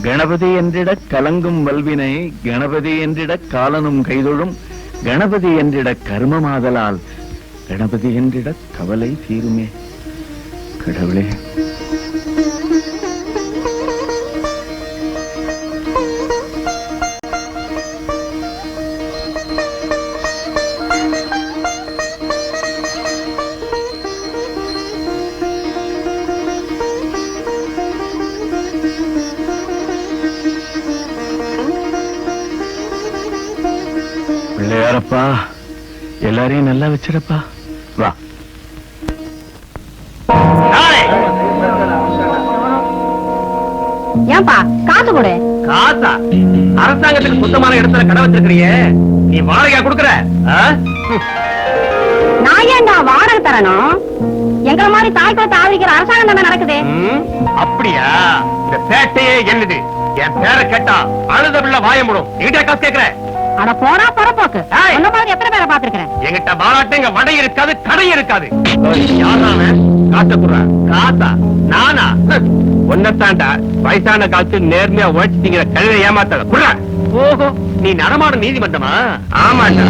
கணபதி என்றிட கலங்கும் வல்வினை கணபதி என்றிட காலனும் கைதொழும் கணபதி என்றிட கர்மமாதலால் கணபதி என்றிட கவலை தீருமே. கடவுளே, பிள்ளையாரப்பா எல்லாரையும் நல்லா வச்சிருப்பா. வா. ஏன்பா காசு கொடு. காசா? அரசாங்கத்துக்கு சுத்தமான இடத்துல கடை வச்சிருக்கிறியே, நீ வாடகை கொடுக்கற? நான் ஏன்டா வாடகை தரணும்? எங்கள மாதிரி தாய்க்குளத்தை ஆதரிக்கிற அரசாங்கம் தானே நடக்குது. அப்படியா? இந்த பேட்டையே என்னது? என் பேரை கேட்டா அழுதபிள்ள வாய முடும். என்கிட்ட காசு கேட்கிற? அட போடா பரப்போக்கு. அந்த மாதிரி எத்தனை பேரை பாத்துருக்கேன். என்கிட்ட பாராட்ட இங்க வடை இருக்காது, கடை இருக்காது. யாரான காசை குடுற? காசா? நானா? ஒன்னத்தாண்டா வயசான காலத்து நேர்மையா உழைச்சிட்டீங்கிற கழுதை ஏமாத்தாத குடுற. ஓஹோ, நீ நடமாடும் நீதிமன்றமா? ஆமாண்டா.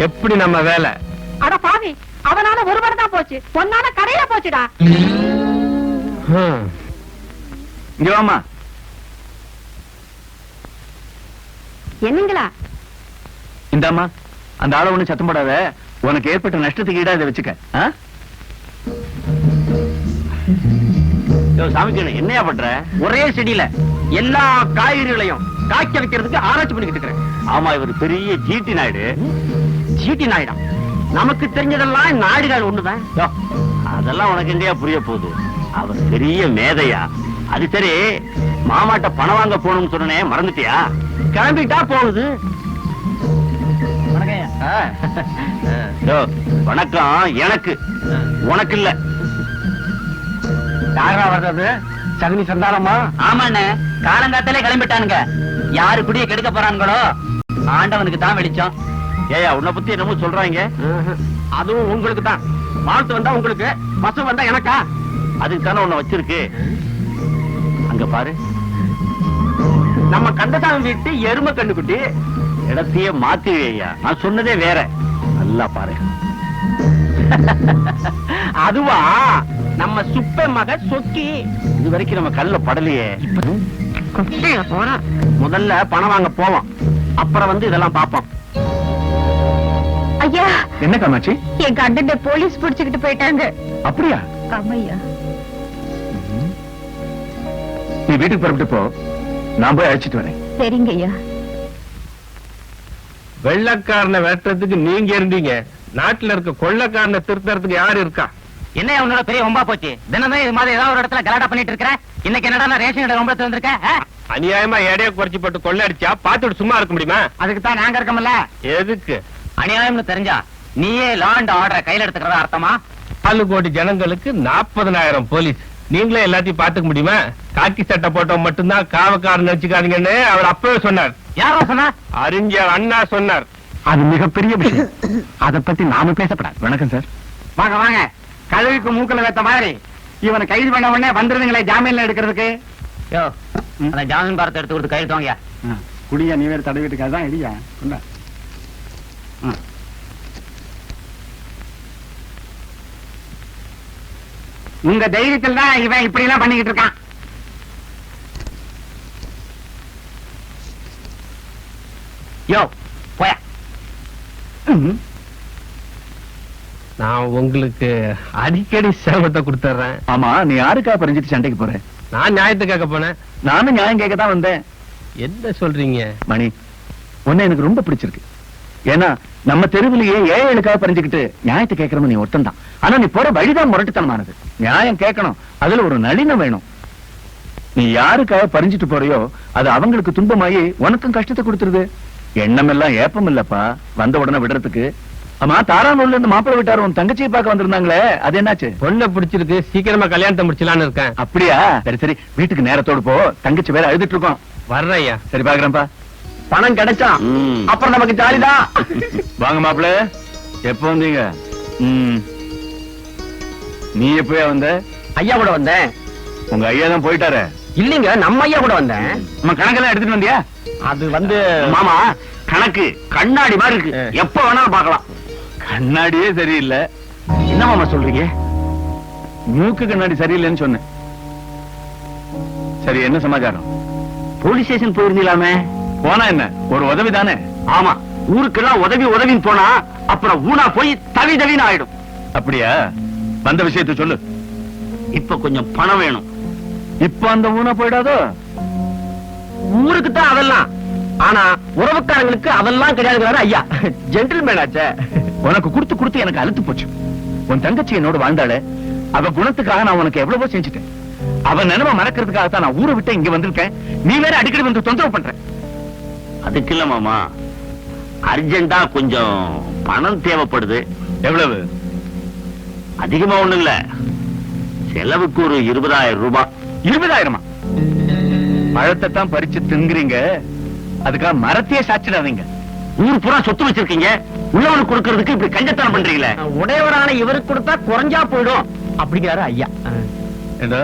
எப்படி நம்ம வேலை? அட பாவி, அவனால ஒரு மணி தான் போச்சு, பொன்னால கடையில போச்சுடா. இங்க வாமா. என்னங்களா? இந்தாமா, அந்த ஆளை ஒண்ணு சத்தம் போடாத. உனக்கு ஏற்பட்ட நஷ்டத்துக்கு ஈடா இதை வச்சுக்க. சாமிக்கு என்னையா பண்ற? ஒரே செடியில எல்லா காய்கறிகளையும் காய்க்க வைக்கிறதுக்கு ஆராய்ச்சி பண்ணிக்கிட்டு இருக்கிறேன். ஆமா, இவர் பெரிய ஜிடி நாயுடு. ஜிடி நாயுடா? நமக்கு தெரிஞ்சதெல்லாம் நாயுடுகள் ஒண்ணுதான். அதெல்லாம் உனக்கு எங்கேயா புரிய போகுது? அவர் பெரிய மேதையா. அது சரி, மாமாட்ட பணம் வாங்க போகணும்னு சொன்னே, மறந்துட்டியா? கிளம்பிட்டா போகுது. வணக்கம் எனக்கு, உனக்கு இல்ல. யாரா வர்றது? சகுனி சந்தானமா? ஆமாண்ணே, காலங்காத்தாலே கிளம்பிட்டானுங்க. யாரு குடிய கெடுக்க போறானுங்களோ ஆண்டவனுக்கு தான் வெளிச்சம். ஏயா, உன்னை பத்தி என்னமோ சொல்றாங்க. அதுவும் உங்களுக்கு தான். வாழ்த்து வந்தா உங்களுக்கு, பசு வந்தா எனக்கா? அதுக்கு தானே உன்னை வச்சிருக்கு. அங்க பாரு, நம்ம கந்தசாமி வீட்டு எருமை கண்ணுக்குட்டி. இடத்தையே மாத்தியா? நான் சொன்னதே வேற. நல்லா பாரு. அதுவா நம்ம சுப்ப மக சொக்கி. இது வரைக்கும் நம்ம கல்ல படலையே. முதல்ல பணம் வாங்க போவோம், அப்புறம் வந்து இதெல்லாம் பாப்போம். ஐயா, என்ன காமாட்சி? என் கண்டன போலீஸ் புடிச்சுக்கிட்டு போயிட்டாங்க. அப்படியா? ஆமையா. நீ வீட்டுக்கு புறப்பட்டு போ, நான் போய் அழைச்சிட்டு வரேன். சரிங்க ஐயா. வெள்ளக்காரனை வெட்டுறதுக்கு நீங்க இருந்தீங்க, நாட்டுல இருக்க கொள்ளக்காரனை திருத்தறதுக்கு யாரு இருக்கா? என்ன உன்னோட பெரிய ஒம்பா போச்சு? தினமே இது மாதிரி ஏதாவது ஒரு இடத்துல கலாட்டா பண்ணிட்டு இருக்கிற. இன்னைக்கு என்னடா ரேஷன் கடை ரொம்ப வந்திருக்க? அநியாயமா எடைய குறைச்சி போட்டு கொள்ளடிச்சா பாத்துட்டு சும்மா இருக்க முடியுமா? அதுக்கு தான் நாங்க இருக்கோம்ல. எதுக்கு? அநியாயம்னு தெரிஞ்சா நீயே லாண்ட் ஆர்டர் கையில எடுத்துக்கிறதா அர்த்தமா? 4 கோடி ஜனங்களுக்கு 40,000 போலீஸ். நீங்களே எல்லாத்தையும் பாத்துக்க முடியுமா? காக்கி சட்டை போட்டவன் மட்டும்தான் காவக்காரன் நினைச்சுக்காதீங்கன்னு அவர் அப்பவே சொன்னார். யாரோ சொன்னா? அறிஞர் அண்ணா சொன்னார். அது மிகப்பெரிய விஷயம். அதை பத்தி நாம பேசப்படாது. வணக்கம் சார். வாங்க வாங்க. கழுவிக்கு மூக்கல வைத்த மாதிரி இவனை கைது பண்ண உடனே வந்துருதுங்களே ஜாமீன்ல எடுக்கிறதுக்கு. யோ, அந்த ஜாமீன் பாரத்தை எடுத்து கொடுத்து கையெழுத்து வாங்கயா. குடியா நீ வேற தடவிட்டுக்காக தான் இடியா. உங்க தைரியத்தில் தான் இவன் இப்படி எல்லாம் பண்ணிக்கிட்டு இருக்கான். யோ போயா. நான் உங்களுக்கு அடிக்கடி சிரமத்தை கொடுத்துறேன். ஆமா, நீ யாருக்கா பறிஞ்சிட்டு சண்டைக்கு போற? நான் நியாயத்தை கேட்க போனேன். நானும் நியாயம் கேட்க தான் வந்தேன். என்ன சொல்றீங்க? மணி, உன்னை எனக்கு ரொம்ப பிடிச்சிருக்கு. ஏன்னா நம்ம தெருவிலேயே ஏழைகளுக்காக பறிஞ்சுக்கிட்டு நியாயத்தை கேட்கறவன் நீ ஒருத்தன் தான். ஆனா நீ போற வழிதான் முரட்டுத்தனமானது. நியாயம் கேட்கணும், அதுல ஒரு நளினம் வேணும். நீ யாருக்காக பறிஞ்சிட்டு போறியோ அது அவங்களுக்கு துன்பமாயி உனக்கும் கஷ்டத்தை கொடுத்துருது. எண்ணம் எல்லாம் ஏப்பம் இல்லப்பா, வந்த உடனே விடுறதுக்கு. ஆமா, தாரானூர்ல இருந்து மாப்பிள்ளை விட்டாரு உன் தங்கச்சியை பார்க்க வந்திருந்தாங்களே, அது என்னாச்சு? பொண்ணை பிடிச்சிருக்கு, சீக்கிரமா கல்யாணத்தை முடிச்சலான்னு இருக்கேன். அப்படியா? சரி சரி, வீட்டுக்கு நேரத்தோடு போ. தங்கச்சி வேற அழுதுட்டு இருக்கோம். வர்றேன் ஐயா. சரி, பாக்குறேன்ப்பா. பணம் கிடைச்சா அப்புறம் நமக்கு ஜாலிதான். வாங்க மாப்பிள்ள, எப்ப வந்தீங்க? நீ எப்பயா வந்த? ஐயா கூட வந்தேன். உங்க ஐயா தான் போயிட்டாரு. இல்லீங்க, நம்ம ஐயா கூட வந்தேன். நம்ம கணக்கெல்லாம் எடுத்துட்டு வந்தியா? அது வந்து மாமா, கணக்கு கண்ணாடி மாதிரி இருக்கு, எப்ப வேணாலும் பார்க்கலாம். கண்ணாடியே சரியில்லை. என்ன மாமா சொல்றீங்க? மூக்கு கண்ணாடி சரியில்லைன்னு சொன்னேன். சரி, என்ன சமாச்சாரம்? போலீஸ் ஸ்டேஷன் போயிருந்தீங்களாமே? போனா என்ன, ஒரு உதவி தானே? ஆமா, ஊருக்கெல்லாம் உதவி உதவின்னு போனா அப்புறம் ஊனா போய் தவி தவின்னு ஆயிடும். அப்படியா? வந்த விஷயத்தை சொல்லு. இப்ப கொஞ்சம் பணம் வேணும். இப்ப அந்த ஊனா போயிடாதோ? ஊருக்கு தான் அதெல்லாம், ஆனா உறவுக்காரங்களுக்கு அதெல்லாம் கிடையாது. ஐயா ஜென்டில்மேன் ஆச்சே. உனக்கு கொடுத்து கொடுத்து எனக்கு அழுத்து போச்சு. உன் தங்கச்சி என்னோட வாழ்ந்தாளே, அவ குணத்துக்காக நான் உனக்கு எவ்வளவோ செஞ்சுட்டேன். அவன் நினைவ மறக்கிறதுக்காக தான் நான் ஊரை விட்டு இங்க வந்திருக்கேன். நீ வேற அடிக்கடி வந்து தொந்தரவு பண்ற. அதுக்கு இல்ல மாமா, அர்ஜென்டா கொஞ்சம் பணம் தேவைப்படுது. எவ்வளவு? அதிகமா ஒண்ணு இல்ல, செலவுக்கு ஒரு 20,000 ரூபாய். 20,000? பழத்தை தான் பறிச்சு திங்குறீங்க, அதுக்காக மரத்தையே சாச்சிடாதீங்க. ஊர் பூரா சொத்து வச்சிருக்கீங்க, உள்ளவனுக்கு கொடுக்கறதுக்கு இப்படி கஞ்சத்தனம் பண்றீங்களே. உடையவரான இவருக்கு கொடுத்தா குறைஞ்சா போயிடும் அப்படிங்கிறாரு ஐயா. ஏண்டா,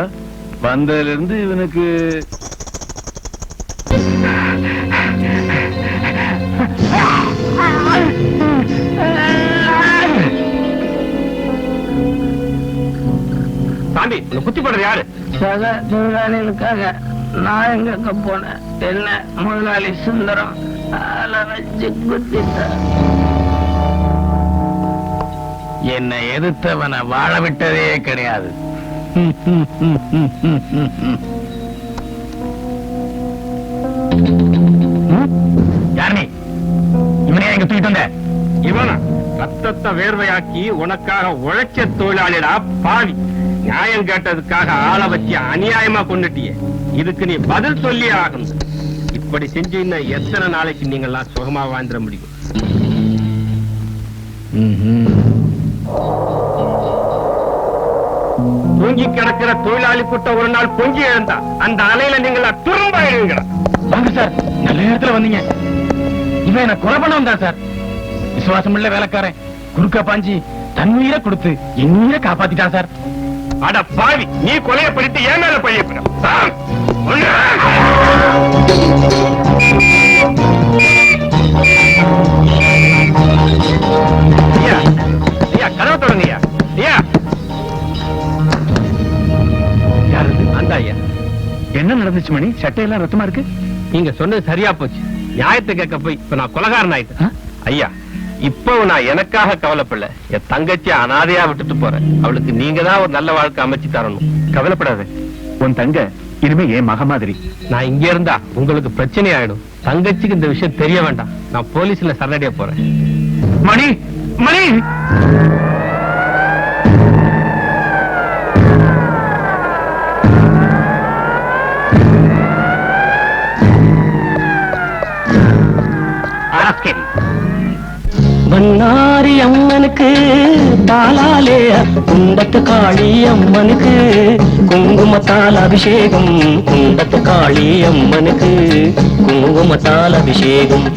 வந்ததுல இருந்து இவனுக்கு சாமி, குத்தி போடுறது யாரு? சக தொழிலாளிகளுக்காக நான் எங்க போனேன். என்ன முதலாளி சுந்தரம் வச்சு குத்திட்டார். என்னை எதிர்த்தவனை வாழ விட்டதே கிடையாது. யாருனே இவனே எங்க தூக்கிட்டு வந்த? இவனா ரத்தத்தை வேர்வையாக்கி உனக்காக உழைச்ச தொழிலாளிடா பாவி. நியாயம் கேட்டதுக்காக ஆளை வச்சு அநியாயமா கொண்டுட்டியே, இதுக்கு நீ பதில் சொல்லி ஆகணும். இப்படி செஞ்சீங்கன்னா எத்தனை நாளைக்கு நீங்க எல்லாம் சுகமா வாழ்ந்துட முடியும்? தூங்கி கிடக்கிற தொழிலாளி கூட்டம் ஒரு நாள் பொங்கி எழுந்தா அந்த அலையில நீங்களா திரும்ப எழுங்கடா. வாங்க சார், நல்ல நேரத்துல வந்தீங்க. இவன் என்ன கொலை பண்ண வந்தா சார். விசுவாசம் உள்ள வேலைக்காரன் குறுக்கா பாஞ்சி தன் உயிரை கொடுத்து என் உயிரை காப்பாத்திட்டான் சார். அட பாவி, நீ கொலையை படித்து ஏன் மேல பழியப்பட? கதவை தொடங்கய்யா. யாரு? அந்த ஐயா. என்ன நடந்துச்சு மணி? சட்டையெல்லாம் ரத்தமா இருக்கு. நீங்க சொன்னது சரியா போச்சு. நியாயத்தை கேட்க போய் இப்ப நான் கொலைகாரன் ஆயிட்டேன். ஐயா, இப்போ நான் எனக்காக கவலைப்படல, என் தங்கச்சி அனாதையா விட்டுட்டு போறேன். அவளுக்கு நீங்க தான் ஒரு நல்ல வாழ்க்கை அமைச்சு தரணும். கவலைப்படாத, உன் தங்க இனிமே என் மக மாதிரி. நான் இங்க இருந்தா உங்களுக்கு பிரச்சனை ஆயிடும். தங்கச்சிக்கு இந்த விஷயம் தெரிய வேண்டாம். நான் போலீஸ்ல சரணடைய போறேன். மணி, மணி! அம்மனுக்கு பாலாலே குண்டத்து காளி அம்மனுக்கு குங்குமத்தால் அபிஷேகம் குண்டத்து காளி அம்மனுக்கு குங்குமத்தால் அபிஷேகம்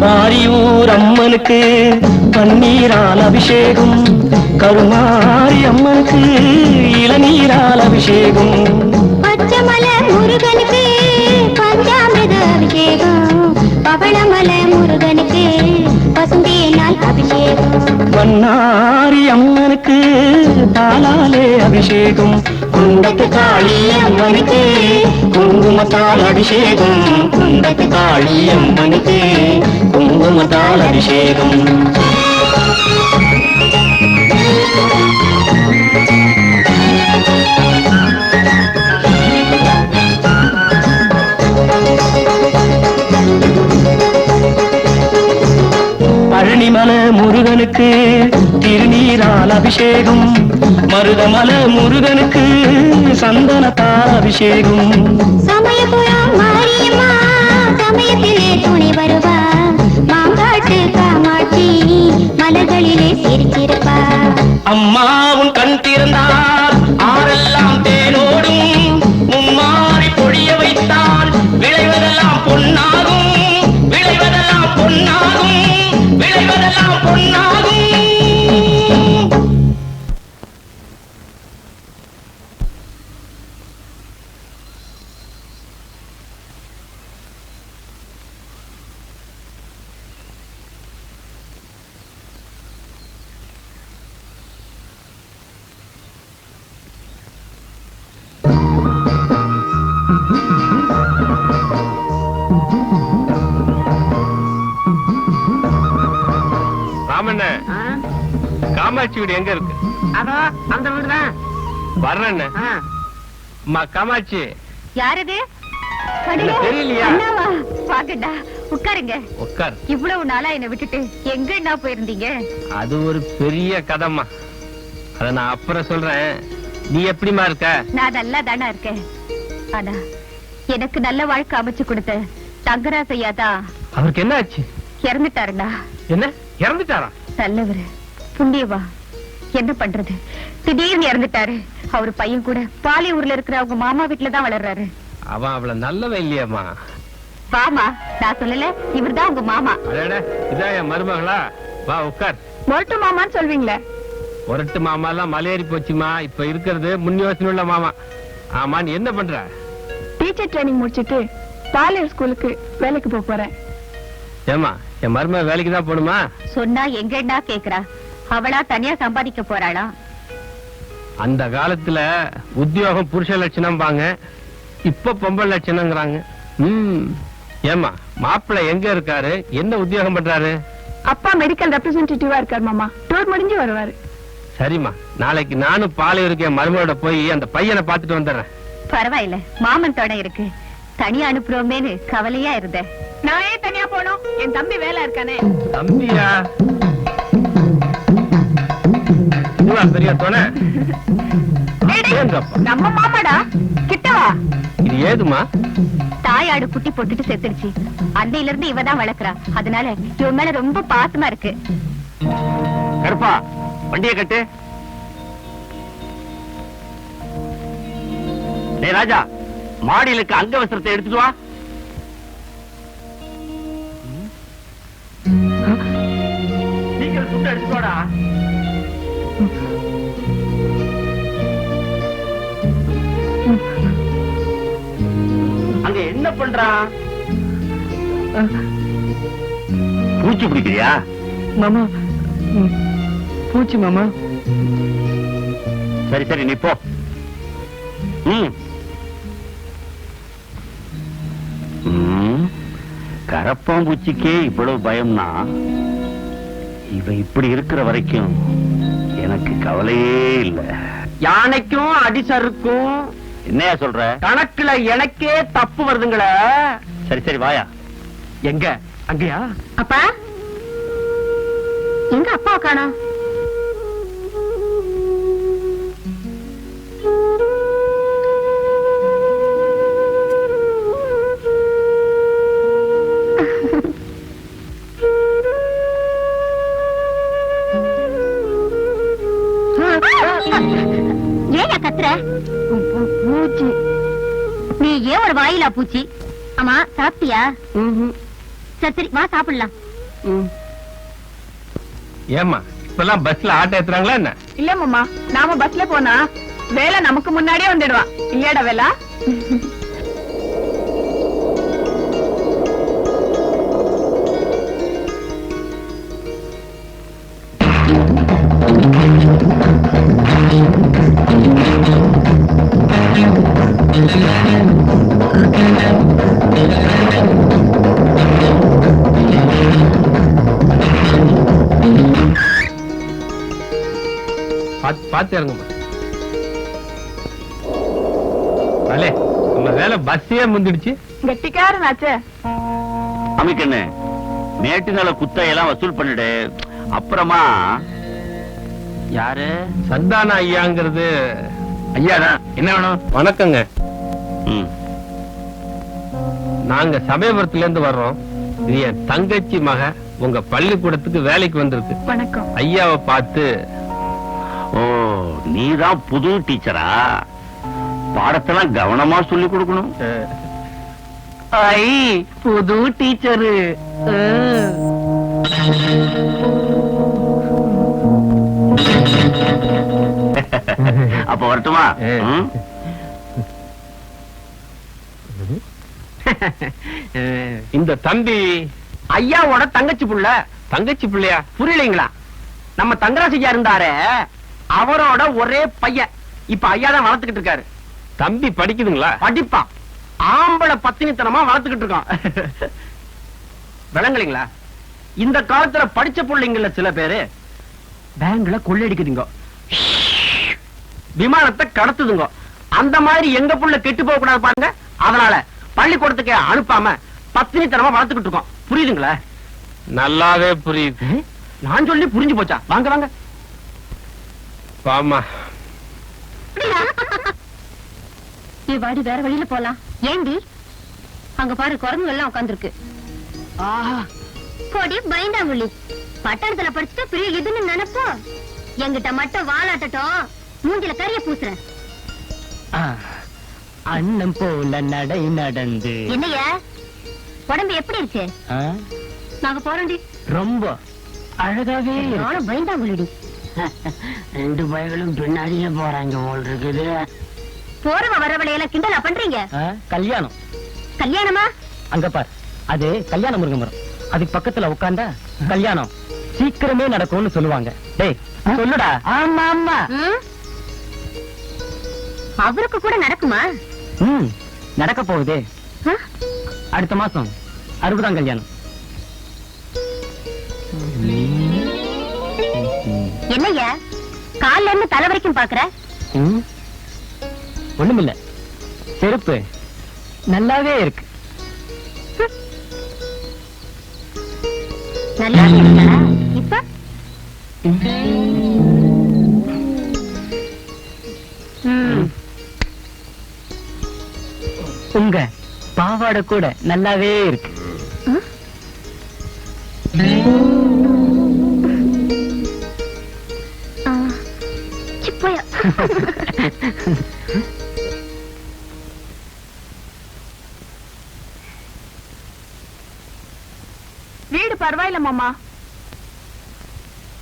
பாரியூர் அம்மனுக்கு பன்னீரால் அபிஷேகம் கருமாரி அம்மனுக்கு இளநீரால் அபிஷேகம் பச்சமல முருகனுக்கு பஞ்சாமிரத அபிஷேகம் பவளமல முருகனுக்கு பசுந்தேனால் அபிஷேகம் மன்னாரி அம்மனுக்கு பாலாலே அபிஷேகம் குண்டத்து காளி அம்மனுக்கு குங்குமத்தால் அபிஷேகம் குண்டத்து காளி அம்மனுக்கு குங்குமத்தால் அபிஷேகம் பழனிமல முருகனுக்கு திருநீரால் அபிஷேகம் மருதமல முருகனுக்கு சந்தனத்தால் அபிஷேகம் சமயபுரம் மாரியம்மா சமயத்திலே துணை வருவா மாங்காட்டு காமாட்சி மலர்களிலே சிரிச்சிருப்பா அம்மாவும் கண் திறந்தால் ஆரெல்லாம் தேனோடும் மும்மாறி பொழிய வைத்தால் விளைவதெல்லாம் பொன்னாகும் விளைவதெல்லாம் பொன்னாகும் விளைவதெல்லாம் பொன்னாகும் ராமண்ண காமாட்சி வீடு எங்க இருக்கு? அதோ அந்த வீடுதான். வர்றேன். அம்மா காமாட்சி. யாரது? தெரியலையா? பாக்கண்டா உட்காருங்க. உட்கார். இவ்வளவு நாளா என்ன விட்டுட்டு எங்க என்ன போயிருந்தீங்க? அது ஒரு பெரிய கதம்மா, அத நான் அப்புறம் சொல்றேன். நீ எப்படிமா இருக்க? நான் நல்லா தானா இருக்கேன். ஆனா எனக்கு நல்ல வாழ்க்கை அமைச்சு கொடுத்த தங்கராசையா தான். அவருக்கு என்ன ஆச்சு? இறந்துட்டாருடா. என்ன இறந்துட்டாரா? நல்லவரு, புண்ணியவா. என்ன பண்றது, திடீர்னு இறந்துட்டாரு. அவரு பையன் கூட பாலியூர்ல இருக்கிற அவங்க மாமா வீட்டுலதான் வளர்றாரு. அவன் அவள நல்லவன் இல்லையாமா? வாமா, நான் சொல்லல, இவர்தான் உங்க மாமா. அடடே, இதான் என் மருமகளா? வா உட்கார். மொரட்டு மாமான்னு சொல்வீங்களே. ஒரட்டு மாமா எல்லாம் மலையேறி போச்சுமா. இப்ப இருக்கிறது முன் யோசனை உள்ள மாமா. ஆமா, நீ என்ன பண்ற? டீச்சர் ட்ரைனிங் முடிச்சிட்டு பாலியர் ஸ்கூலுக்கு வேலைக்கு போறேன். ஏமா, என் மருமக வேலைக்கு தான் போணுமா? சொன்னா எங்கடா கேக்குறா? அவளா தனியா சம்பாதிக்க போறாளா? அந்த காலத்துல உத்தியோகம் புருஷ லட்சணம் பாங்க, இப்ப பொம்பளை லட்சணங்கிறாங்க. ஏமா, மாப்பிள்ளை எங்க இருக்காரு? என்ன உத்தியோகம் பண்றாரு? அப்பா மெடிக்கல் ரெப்ரசன்டேட்டிவா இருக்கார் மாமா. டூர் முடிஞ்சு வருவாரு. சரிம்மா, நாளைக்கு நானும் பாலையூருக்கு என் மருமகளோட போய் அந்த பையனை பாத்துட்டு வந்துடுறேன். பரவாயில்ல, மாமன் தொட இருக்கு. தனியா அனுப்புறோமேனு கவலையா இருந்த. நான் ஏன் தனியா போனோம்? என் தம்பி வேலை இருக்கானே. தம்பியா? பெரிய துணை. நம்ம மாமாடா. கிட்டவா. இது ஏதுமா? தாயாடு குட்டி போட்டுட்டு செத்துடுச்சு. அன்னையில இருந்து இவதான் வளர்க்கறா. அதனால இவன் மேல ரொம்ப பாசமா இருக்கு. கருப்பா, வண்டியை கட்டு. டேய் ராஜா, மாடியிலுக்கு அங்க வஸ்திரத்தை எடுத்துட்டு வா. சீக்கிரம் சுட்டு எடுத்துட்டு வாடா. அங்க என்ன பண்றான்? பூச்சி பிடிக்கிறியா? மாமா, பூச்சி மாமா. சரி சரி, நீ போ. கரப்பாம்பூச்சிக்கே இவ்வளவு பயம்னா, இவ இப்படி இருக்கிற வரைக்கும் எனக்கு கவலையே இல்ல. யானைக்கும் அடிசருக்கும் என்னையா சொல்ற? கணக்குல எனக்கே தப்பு வருதுங்களே. சரி சரி வாயா. எங்க அங்கயா? அப்பா எங்க அப்பா காணோம்? ஏயா கத்துற? பூச்சி. நீ ஏன் ஒரு வாயிலா பூச்சி? ஆமா சாப்பிட்டியா? சரி சரி வா சாப்பிடலாம். ஏமா இப்பெல்லாம் பஸ்ல ஆட்டோ ஏத்துறாங்களா என்ன? இல்ல மாமா, நாம பஸ்ல போனா வேலை நமக்கு முன்னாடியே வந்துடுவான். இல்லையாடா வேலா? பாத்து இறங்குமா. அலே நம்ம வேலை பஸ்ஸே முந்திடுச்சு. கெட்டிக்காரனாச்சே. அமிக்கண்ணு நேற்று நாள குத்தையெல்லாம் வசூல் பண்ணிடு. அப்புறமா யாரு? சந்தான ஐயாங்கிறது. ஐயாதான். என்ன வேணும்? வணக்கங்க, ம். நாங்க சமயபுரத்துல இருந்து வர்றோம். இது என் தங்கச்சி மக உங்க பள்ளிக்கூடத்துக்கு வேலைக்கு வந்திருக்கு. வணக்கம். ஐயாவை பார்த்து. ஓ நீதான் புது டீச்சரா? பாடத்தெல்லாம் கவனமா சொல்லி கொடுக்கணும். ஐ புது டீச்சரு. அப்ப வரட்டுமா? ம்? இந்த தம்பி ஐயாவோட தங்கச்சி புள்ள. தங்கச்சி பிள்ளையா? புரியலைங்களா? நம்ம தங்கராசையா இருந்தாரே, அவரோட ஒரே பையன். இப்ப ஐயா தான் வளர்த்துக்கிட்டு இருக்காரு. தம்பி படிக்குதுங்களா? படிப்பான். ஆம்பளை பத்தினித்தனமா வளர்த்துக்கிட்டு இருக்கான். விளங்கலைங்களா? இந்த காலத்துல படிச்ச பிள்ளைங்கள சில பேரு பேங்க்ல கொள்ளையடிக்குதுங்க, விமானத்தை கடத்துதுங்க. அந்த மாதிரி எங்க புள்ள கெட்டு போக கூடாது பாருங்க. அதனால பள்ளிக்கூடத்துக்கு அனுப்பாம பத்தினித்தனமா வளர்த்துக்கிட்டு இருக்கோம். புரியுதுங்களா? நல்லாவே புரியுது. நான் சொல்லி புரிஞ்சு போச்சா? வாங்க வாங்க. வாமா. நீ வாடி வேற வழியில போலாம். ஏண்டி? அங்க பாரு குரங்கு எல்லாம் உட்கார்ந்துருக்கு. போடி பயந்தாங்குழி. பட்டணத்துல படிச்சுட்டு பெரிய இதுன்னு நினைப்போம். எங்கிட்ட மட்டும் வாலாட்டட்டும், மூஞ்சில கரிய பூசுறேன். அண்ணன் போல நடை நடந்து என்னைய உடம்பு எப்படி இருக்கு? நாங்க போறோம்டி. ரொம்ப அழகாவே நானும் பயந்தாங்குழிடி. ரெண்டு பயங்களும் பின்னாடியே போறாங்க போல் இருக்குது. போறவ வரவழையெல்லாம் கிண்டலா பண்றீங்க? கல்யாணம். கல்யாணமா? அங்க பார், அது கல்யாண முருங்க மரம். அதுக்கு பக்கத்துல உட்கார்ந்தா கல்யாணம் சீக்கிரமே நடக்கும்னு சொல்லுவாங்க. டேய் சொல்லுடா. ஆமா ஆமா. அவருக்கு கூட நடக்குமா? நடக்க போகுதே. அடுத்த மாசம் 60ஆம் கல்யாணம். என்னய்யா கால்ல இருந்து தலை வரைக்கும் பாக்குற? ஒண்ணுமில்ல, செருப்பு நல்லாவே இருக்கு. நல்லாவே இருக்கா? இப்ப உங்க பாவாடை கூட நல்லாவே இருக்கு. சிப்போயா. வீடு பரவாயில்ல மாமா.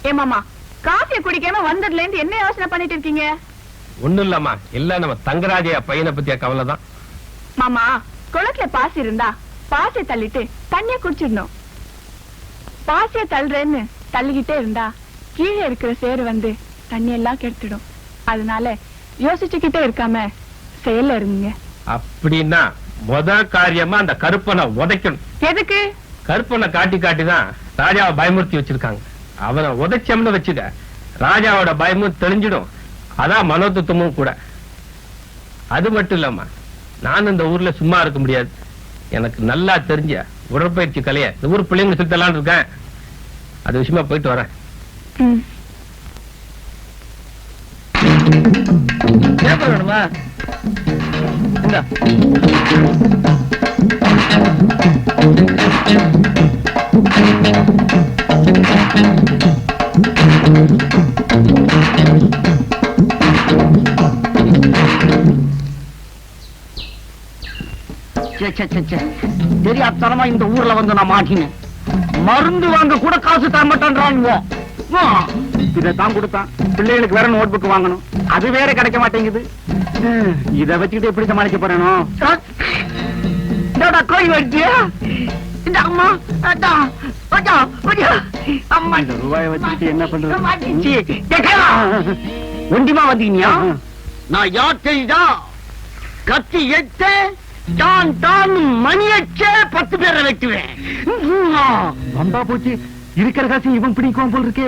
ஏ மாமா, காஃபியை குடிக்காம வந்ததுல இருந்து என்ன யோசனை பண்ணிட்டு இருக்கீங்க? ஒண்ணும் இல்லம்மா, இல்ல நம்ம தங்கராஜையா பையனை பத்திய கவலை தான். மாமா, குளத்துல பாசி இருந்தா பாசியை தள்ளிட்டு தண்ணிய குடிச்சிடணும். பாசிய தள்ளுறேன்னு தள்ளிக்கிட்டே இருந்தா கீழே இருக்கிற சேரு வந்து தண்ணி எல்லாம் கெடுத்துடும். அதனால யோசிச்சுக்கிட்டே இருக்காம செயல்ல இருங்க. அப்படின்னா முதல் காரியமா அந்த கருப்பனை உதைக்கணும். எதுக்கு? கருப்பனை காட்டி காட்டி தான் ராஜாவை பயமுறுத்தி வச்சிருக்காங்க. அவனை உதைச்சம்னு வச்சுக்க, ராஜாவோட பயமும் தெளிஞ்சிடும். அதான் மனோதத்துவமும் கூட. அது மட்டும் இல்லம்மா, நான் இந்த ஊர்ல சும்மா இருக்க முடியாது. எனக்கு நல்லா தெரிஞ்ச உடற்பயிற்சி கலைய இந்த ஊர் பிள்ளைங்க சுத்தலான்னு இருக்கேன். அது விஷயமா போயிட்டு வரேன். வேணுமா? தெரியாதனமா இந்த ஊர்ல வந்து நான் மாட்டினேன். மருந்து வாங்க கூட காசு தர மாட்டேன்றானுங்க. இதான் கொடுத்தான். பிள்ளைகளுக்கு வேற நோட் புக் வாங்கணும், அது வேற கிடைக்க மாட்டேங்குது. இத வச்சுக்கிட்டு எப்படி சமாளிக்க போறேனோ? கோய் வச்சியா இந்த அம்மா அம்மா இந்த ரூபாயை வச்சுக்கிட்டு என்ன பண்றது? ஒண்டிமா வந்தீங்க. நான் யார் தெரியுதா? கத்தி எட்டு தான் தான் மணி அச்சே 10 பேரை வெட்டுவேன். வந்தா போச்சு. இருக்கிற காசு இவன் பிடிக்கும் போல் இருக்கே.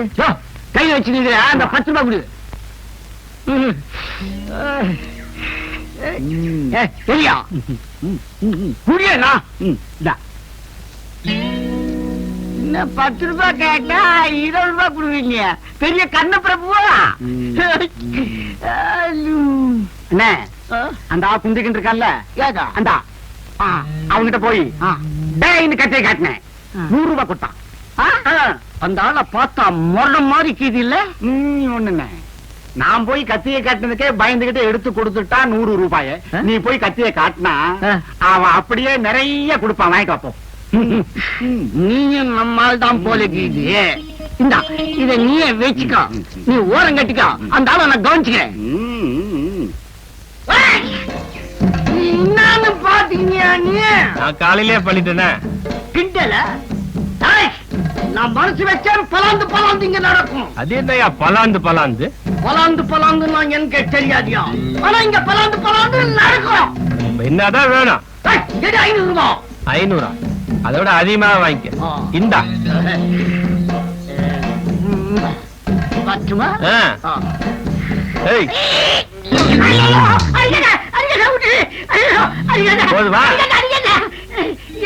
கை வச்சு அந்த 10 ரூபாய் கொடு. சரியா புரியனா? என்ன 10 ரூபாய் கேட்டா 20 ரூபாய் கொடுவீங்க? பெரிய கண்ண பிரபுவா? அண்ணே, அந்த குந்திக்கிட்டு இருக்கான்ல, அந்த அவங்கிட்ட போய் டேய்னு கட்டை காட்டினேன். 100 ரூபாய் கொடுத்தான். அந்த ஆளை பார்த்தா மொழ மாதிரி கீது இல்ல? ஒண்ணுண்ணே, நான் போய் கத்தியை காட்டினதுக்கே பயந்துகிட்டு எடுத்து கொடுத்துட்டான் 100 ரூபாய. நீ போய் கத்தியை காட்டினா அவன் அப்படியே நிறைய கொடுப்பான். வாங்கிட்டு வாப்போம். நீயும் நம்மால் தான் போல கீது. இந்தா இத நீயே வச்சுக்கோ. நீ ஓரம் கட்டிக்கோ. அந்த ஆளை நான் கவனிச்சுக்கிறேன். என்னன்னு பாத்தீங்க நீ? நான் காலையிலே பண்ணிட்டேனே. கிண்டல நான் மனசு வச்சேன். பலாந்து இங்க நடக்கும். அது என்னையா பலாந்து பலாந்து? பலாந்து நான் எனக்கு தெரியாதியா? ஆனா இங்க பலாந்து நடக்கும். என்னதான் வேணும்? 500 ரூபாய். 500? அதோட அதிகமா வாங்கிக்க. இந்தா. பத்துமா? ஏய் போதுவா?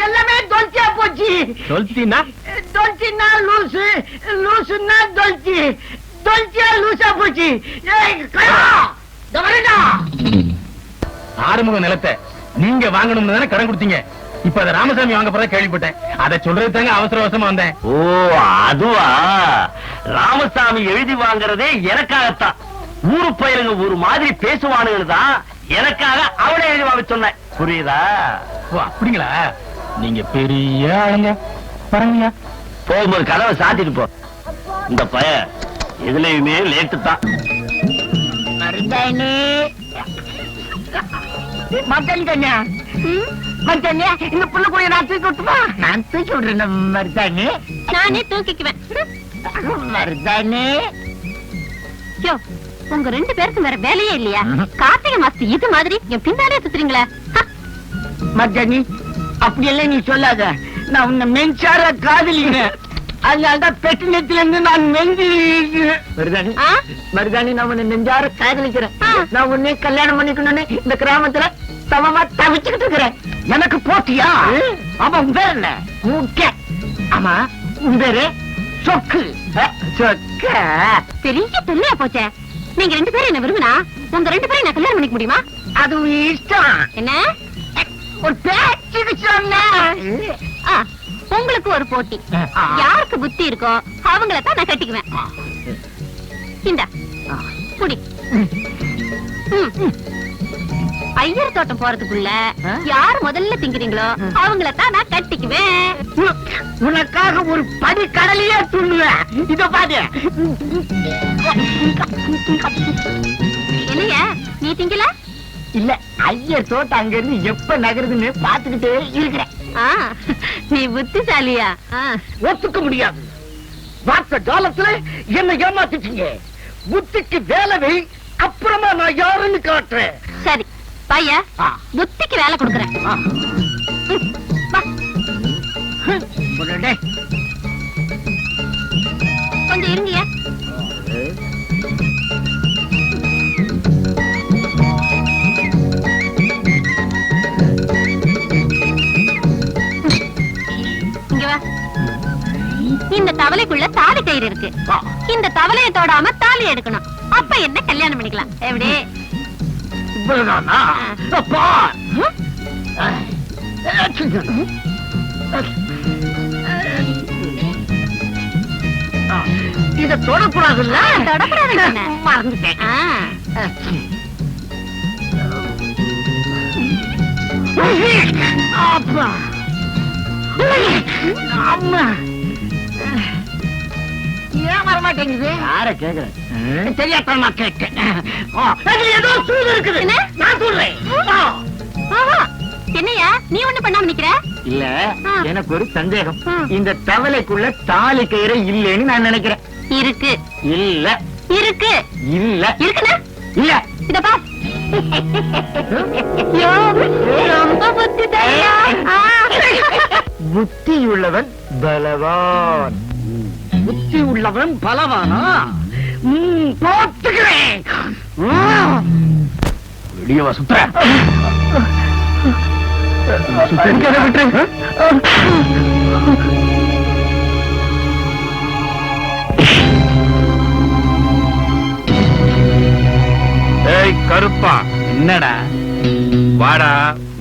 எல்லாமே தொல்ச்சியா போச்சு. சொல்லிட்டீன்னா தொல்ச்சின்னா லூசு, லூசுன்னா தொல்ச்சி, தொல்ச்சியா லூசா போச்சு. ஆறுமுக நிலத்தை நீங்க வாங்கணும்னு தானே கடன் கொடுத்தீங்க. இப்ப அத ராமசாமி வாங்க போறத கேள்விப்பட்டேன். அதை சொல்றது தாங்க அவசர அவசரமா வந்தேன். ஓ அதுவா? ராமசாமி எழுதி வாங்குறதே எனக்காகத்தான். ஊரு பயிலுங்க ஒரு மாதிரி பேசுவானுங்க தான். எனக்காக அவளை எழுதி வாங்க சொன்னேன். புரியுதா? ஓ அப்படிங்களா? நீங்க பெரிய ஆளுங்க. பரவாயில்ல, போகும்போது கதவை சாத்திட்டு போ. இந்த பய எதுலயுமே லேட்டு தான். மச்சான் கண்ணா, மச்சான் இந்த புள்ள கூட நான் தூக்கி விட்டுமா? நான் தூக்கி விடுறேன் மருதானே. நானே தூக்கிக்குவேன். மருதானே, உங்க 2 பேருக்கும் வேற வேலையே இல்லையா? கார்த்திகை மாசத்து இது மாதிரி என் பின்னாலே சுத்துறீங்களா? மச்சானி அப்படியெல்லாம் நீ சொல்லாத. நான் உன்னை மென்சார காதலிக்கிறேன். அதனால்தான் பெட்டு நெத்தில இருந்து நான் மெஞ்சி மருதானி. மருதானி, நான் உன்னை நெஞ்சார காதலிக்கிறேன். நான் உன்னை கல்யாணம் பண்ணிக்கணும்னு இந்த கிராமத்துல சமமா தவிச்சுக்கிட்டு இருக்கிறேன். எனக்கு போட்டியா? ஆமா, உன் பேர் என்ன? முக்கிய. ஆமா, உன் பேரு சொக்கு. சொக்க பெரிய தொல்லையா போச்சே. நீங்க 2 பேரும் என்ன விரும்பினா உங்க 2 பேரும் நான் கல்யாணம் பண்ணிக்க முடியுமா? அது இஷ்டம். என்ன ஒரு பேச்சுக்கு சொன்ன. உங்களுக்கு ஒரு போட்டி. யாருக்கு புத்தி இருக்கோ அவங்கள தான் நான் கட்டிக்குவேன். இந்த புடி. ஐயர் தோட்டம் போறதுக்குள்ள யார் முதல்ல திங்கிறீங்களோ அவங்கள தான் நான் கட்டிக்குவேன். உனக்காக ஒரு படி கடலையே துண்ணுவேன். இத பாரு. என்னையா நீ திங்கல? இல்ல, ஐயர் தோட்டம் அங்க இருந்து எப்ப நகருதுன்னு பாத்துக்கிட்டே இருக்கிறேன். நீ புத்திசாலியா? ஒத்துக்க முடியாது. பார்த்த காலத்துல என்ன ஏமாத்திட்டீங்க. புத்திக்கு வேலை வை, அப்புறமா நான் யாருன்னு காட்டுறேன். சரி பையா, புத்திக்கு வேலை கொடுக்கறேன். கொஞ்சம் இருங்க. இந்த தவளைக்குள்ள தாலி கயிறு இருக்கு. இந்த தவளையை தொடாம தாலி எடுக்கணும். அப்ப என்ன கல்யாணம் பண்ணிக்கலாம். எப்படி? இத தொடக்கூடாதுல்ல? தொடக்கூடாது. மறந்துட்டேன். அப்பா அம்மா ஏன் வரமாட்டேங்குது? யார கேக்குறேன்? தெரியாதமா கேட்டேன். ஏதோ சூடு இருக்குது. நான் சொல்றேன். என்னையா நீ ஒண்ணு பண்ணாம நிக்கிற? இல்ல, ஆ. எனக்கு ஒரு சந்தேகம். ஆ. இந்த தவளைக்குள்ள தாலி கயிறு இல்லைன்னு நான் நினைக்கிறேன். இருக்கு இல்ல இருக்கு இல்ல இருக்குண்ணா. இல்ல. இத பா. ரொம்ப புத்திசாலியா. புத்தி உள்ளவன் பலவான். புத்தி உள்ளவன் பலவானா? போத்துக்கிறேன். வெளியவா சுத்த விட்டு. ஏய் கருப்பா, என்னடா? வாடா,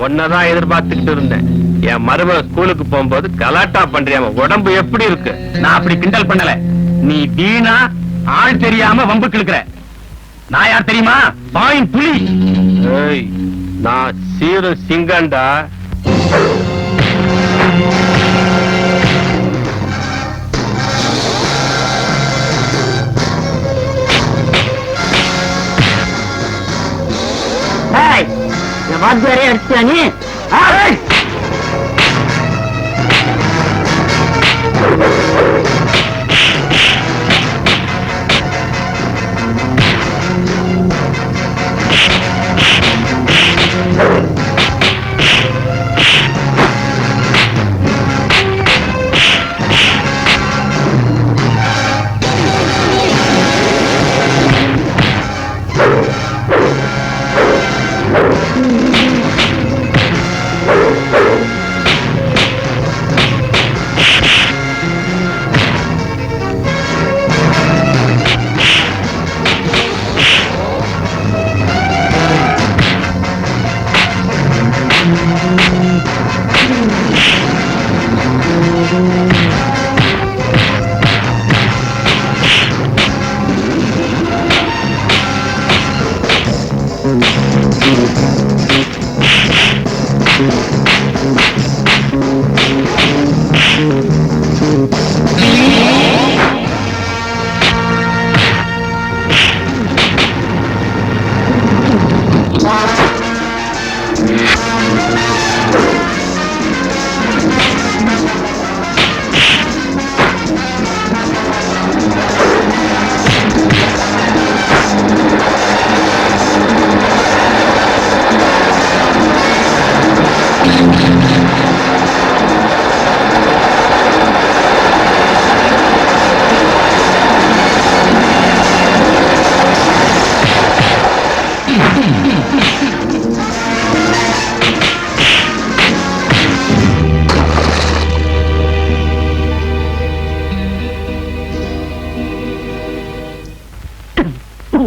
உன்னதான் எதிர்பார்த்துக்கிட்டு இருந்தேன். என் மருமக ஸ்கூலுக்கு போகும்போது கலாட்டா பண்றியாம உடம்பு எப்படி இருக்கு? நான் அப்படி கிண்டல் பண்ணல. நீ வீணா ஆள் தெரியாம வம்பு கிழக்குற. நான் யார் தெரியுமா? பாயின் புலி. ஏய், நான் சீரு சிங்கண்டா. வாத்தியாரே அடிச்சியா நீ?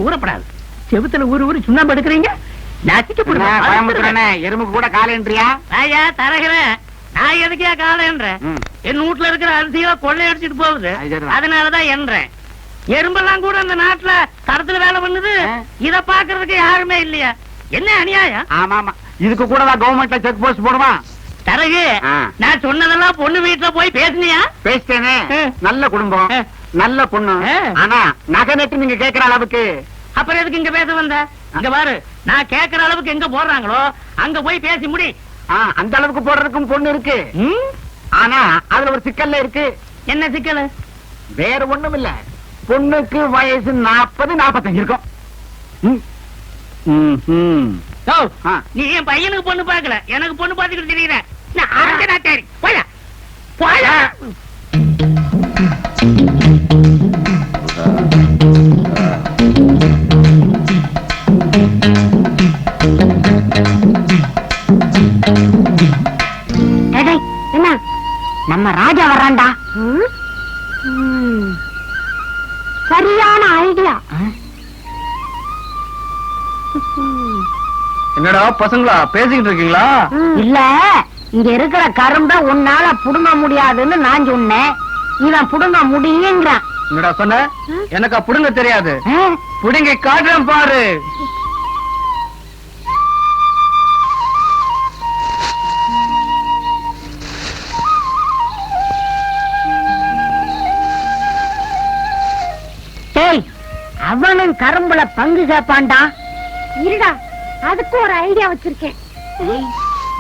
ஊறப்படாது. செவுத்துல ஊரு சுண்ணாம்பு எடுக்கிறீங்க. எறும்புக்கு கூட காலன்றியா? ஐயா தரகிறேன். நான் எதுக்கே காலன்றேன்? என் வீட்டுல இருக்கிற அரிசிகளை கொள்ளை அடிச்சிட்டு போகுது. அதனாலதான் என்றேன். எறும்பெல்லாம் கூட அந்த நாட்டுல தரத்துல வேலை பண்ணுது. இத பாக்குறதுக்கு யாருமே இல்லையா? என்ன அநியாயம்? ஆமா ஆமா, இதுக்கு கூட கவர்மெண்ட்ல செக் போஸ்ட் போடுமா? தரகு, நான் சொன்னதெல்லாம் பொண்ணு வீட்டுல போய் பேசுனியா? பேசிட்டேனே. நல்ல குடும்பம், நல்ல பொண்ணு. ஆனா நகை நட்டு நீங்க கேக்குற அளவுக்கு. அப்புறம் எதுக்கு இங்க பேச வந்த? இங்க பாரு, நான் கேக்குற அளவுக்கு எங்க போடுறாங்களோ அங்க போய் பேசி முடி. அந்த அளவுக்கு போடுறதுக்கும் பொண்ணு இருக்கு. ஆனா அதுல ஒரு சிக்கல்ல இருக்கு. என்ன சிக்கல்? வேற ஒண்ணும் இல்ல. பொண்ணுக்கு வயசு 40-45 இருக்கும். நீ என் பையனுக்கு பொண்ணு பாக்கல, எனக்கு பொண்ணு பாத்துக்கிட்டு தெரியுற. போயா போயா. என்ன நம்ம ராஜா வர்றான்டா. சரியான ஐடியா. என்னடா பசங்களா பேசிக்கிட்டு இருக்கீங்களா? இல்ல, இங்க இருக்கிற கரும்ப உன்னால புடுங்க முடியாதுன்னு நான் சொன்னேன். இவன் புடுங்க முடியுங்கிறான். என்னடா சொன்ன? எனக்கா புடுங்க தெரியாது. புடுங்கி காட்டுறேன் பாரு. அவனும் கரும்புல பங்கு கேப்பான்டா. இருடா, அதுக்கு ஒரு ஐடியா வச்சிருக்கேன்.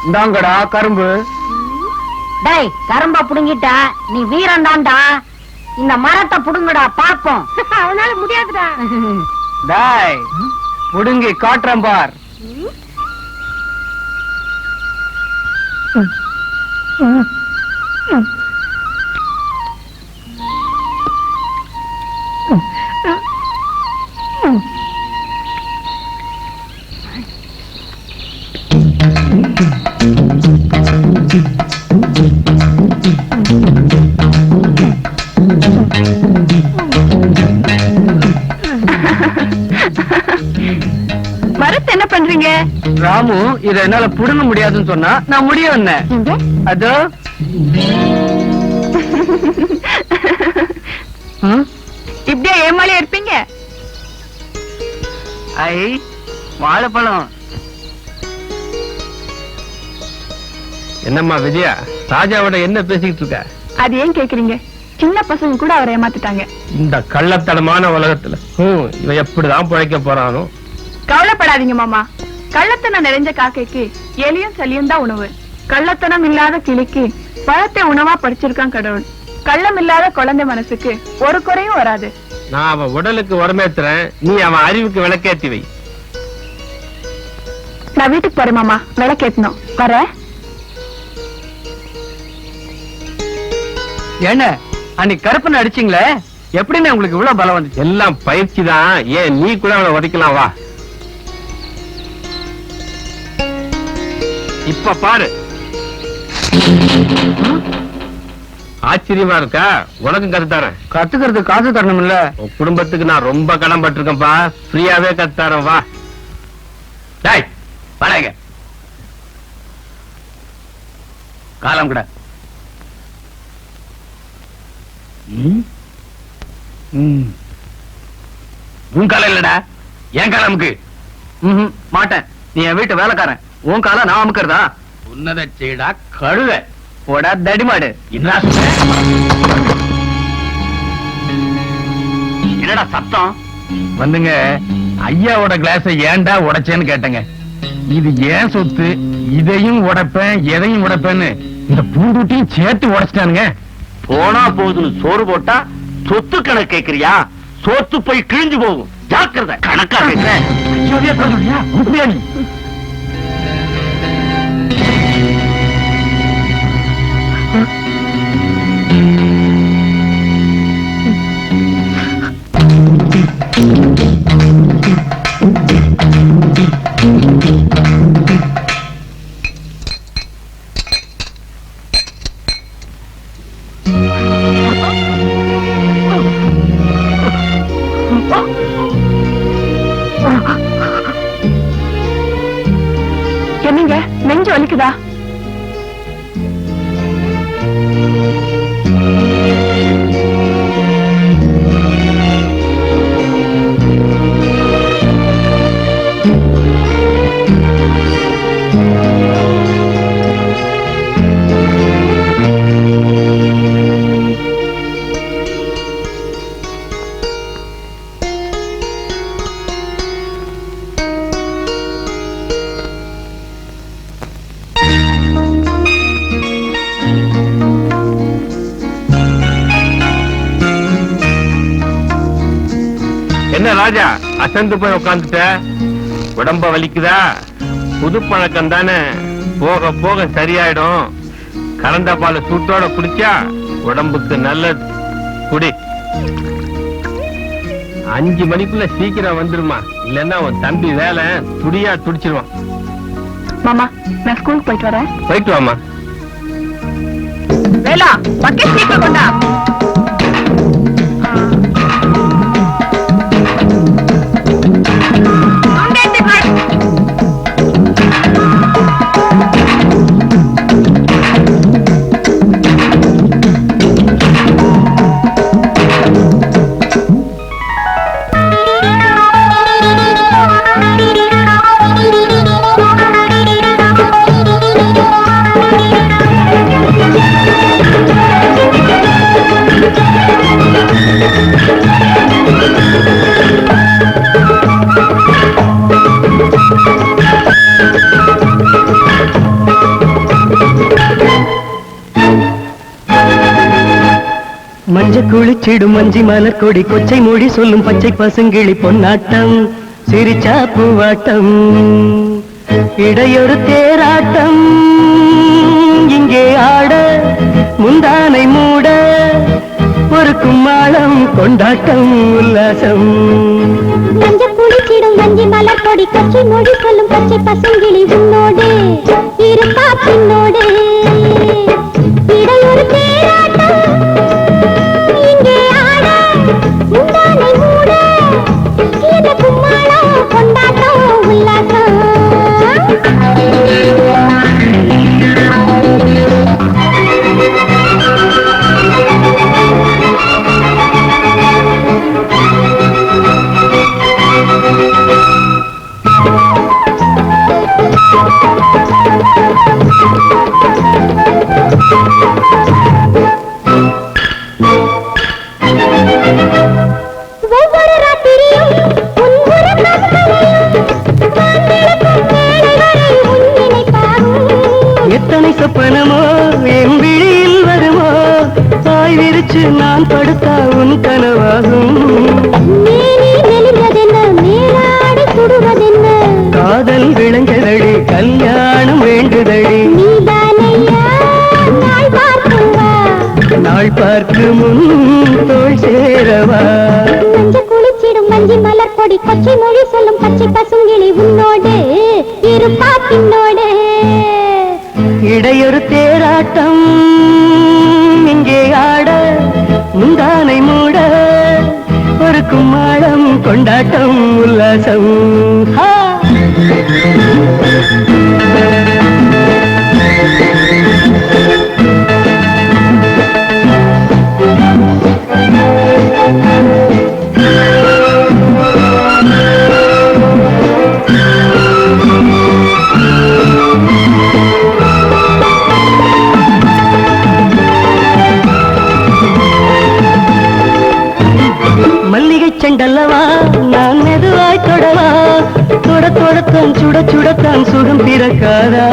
இந்தாங்கடா கரும்பு. டேய், கரும்ப புடுங்கிட்டா நீ வீரன் தான்டா. இந்த மரத்தை புடுங்கடா பாப்போம். அவனால முடியாதுடா. டேய், புடுங்கி காட்டுறேன் பார். மரத்தை என்ன பண்றீங்க? ராமு இத என்னால புடுங்க முடியாதுன்னு சொன்னா நான் முடியும். அதோ இப்படியே ஏமாளியா இருப்பீங்க? ஐ வாழைப்பழம். என்னம்மா விஜயா, ராஜாவோட என்ன பேசிக்கிட்டு இருக்க? அது ஏன் கேக்குறீங்க? சின்ன பசங்க கூட அவரை ஏமாத்திட்டாங்க. இந்த கள்ளத்தனமான உலகத்துல இவன் எப்படிதான் பிழைக்க போறானோ. கவலைப்படாதீங்க மாமா. கள்ளத்தனம் நிறைஞ்ச காக்கைக்கு எலியும் சளியும் தான் உணவு. கள்ளத்தனம் இல்லாத கிளிக்கு பழத்தை உணவா படிச்சிருக்கான் கடவுள். கள்ளம் இல்லாத குழந்தை மனசுக்கு ஒரு குறையும் வராது. நான் அவன் உடலுக்கு உடமேத்துறேன், நீ அவன் அறிவுக்கு விளக்கேத்தி வை. நான் வீட்டுக்கு போறேன் மாமா, விளக்கேத்தணும். வர என்ன அன்னைக்கு கருப்பன் அடிச்சீங்களே, எப்படின்னு உங்களுக்கு இவ்வளவு பலம் வந்துச்சு? எல்லாம் பயிற்சி தான். ஏன் நீ கூட அவனை உதைக்கலாம், வா. இப்ப பாரு. ஆச்சரியமா இருக்கா? உனக்கும் கத்து தரேன். கத்துக்கிறதுக்கு காசு தரணும் இல்ல? உன் குடும்பத்துக்கு நான் ரொம்ப கடன் பட்டிருக்கேன்ப்பா. ஃப்ரீயாவே கத்து தரேன், வா. டேய் வாடகைங்க. காலம் கூட. உன் காலம் இல்லடா, என் காலமுக்கு. மாட்டேன். நீ என் வீட்டு வேலைக்காரன். உன் காலம் நான் அமுக்கிறதா? உன்னத செய்டா கழுத. போடா தடிமாடு. என்னடா சத்தம்? வந்துங்க, ஐயாவோட கிளாஸ ஏன்டா உடைச்சேன்னு கேட்டங்க. இது ஏன் சொத்து, இதையும் உடைப்பேன் எதையும் உடைப்பேன்னு இந்த பூண்டுட்டியும் சேர்த்து உடைச்சிட்டானுங்க. போனா போகுதுன்னு சோறு போட்டா சொத்து கணக்கு கேக்குறியா? சொத்து போய் கிழிஞ்சு போகும். ஜாக்கிரதை. கணக்கா கேக்குறேன். என்னங்க, நெஞ்சு வலிக்குதா? என்ன ராஜா, அசந்து போய் உட்காந்துட்ட? உடம்ப வலிக்குதா? புது பழக்கம் தானே, போக போக சரியாயிடும். கலந்த பால் சூட்டோட குடிச்சா உடம்புக்கு நல்லது. குடி. 5 மணிக்குள்ள சீக்கிரம் வந்துருமா, இல்லன்னா உன் தம்பி வேலை துடியா துடிச்சிருவான். மாமா, நான் ஸ்கூலுக்கு போயிட்டு வரேன். போயிட்டு வாமா. வேலா, பக்கெட் சீக்கிரம் கொண்டா. மஞ்ச குளிச்சிடும் மஞ்சி மலர் கொடி கொச்சை மொழி சொல்லும் பச்சை பசுங்கிளி பொன்னாட்டம் சிரிச்சா பூவாட்டம் இடையொரு தேராட்டம் இங்கே ஆட முந்தானை மூட ஒரு கும்மாளம் கொண்டாட்டம் உல்லாசம் மஞ்ச குளிச்சிடும் மஞ்சி மலர் கொடி கொச்சை மொழி சொல்லும் பச்சை பசுங்கிளி உன்னோடு இருப்பா பின்னோடு இடையொரு தேராட்டம் இங்கே ஆட முந்தானை மூட இந்த கும்மாளம் கொண்டாட்டம் உல்லாசம் ஒவ்வொரு ராத்திரியும் உன் உறக்கம் எத்தனை சொப்பனமோ என் விழியில் வருமோ தாய் விரிச்சு நான் படுத்தா உன் கனவாகும் காதல் விளங்குதடி கல்யாணம் வேண்டுதடி நாள் பார்க்கு முன் தோள் சேரவா குளிச்சிடும் மஞ்சி மலர் கொடி கொச்சை மொழி சொல்லும் பச்சை பசுங்கிளி உன்னோடு இருப்பா பின்னோடு இடையொரு தேராட்டம் இங்கே ஆட முந்தானை மூட ஒரு கும்மாளம் கொண்டாட்டம் உல்லாசம் மல்லிகை செண்டல்லவா நான் மெதுவாய் தொடவா தொட தொடத்தான் சுட சுடத்தான் சுகம் பிறக்காதா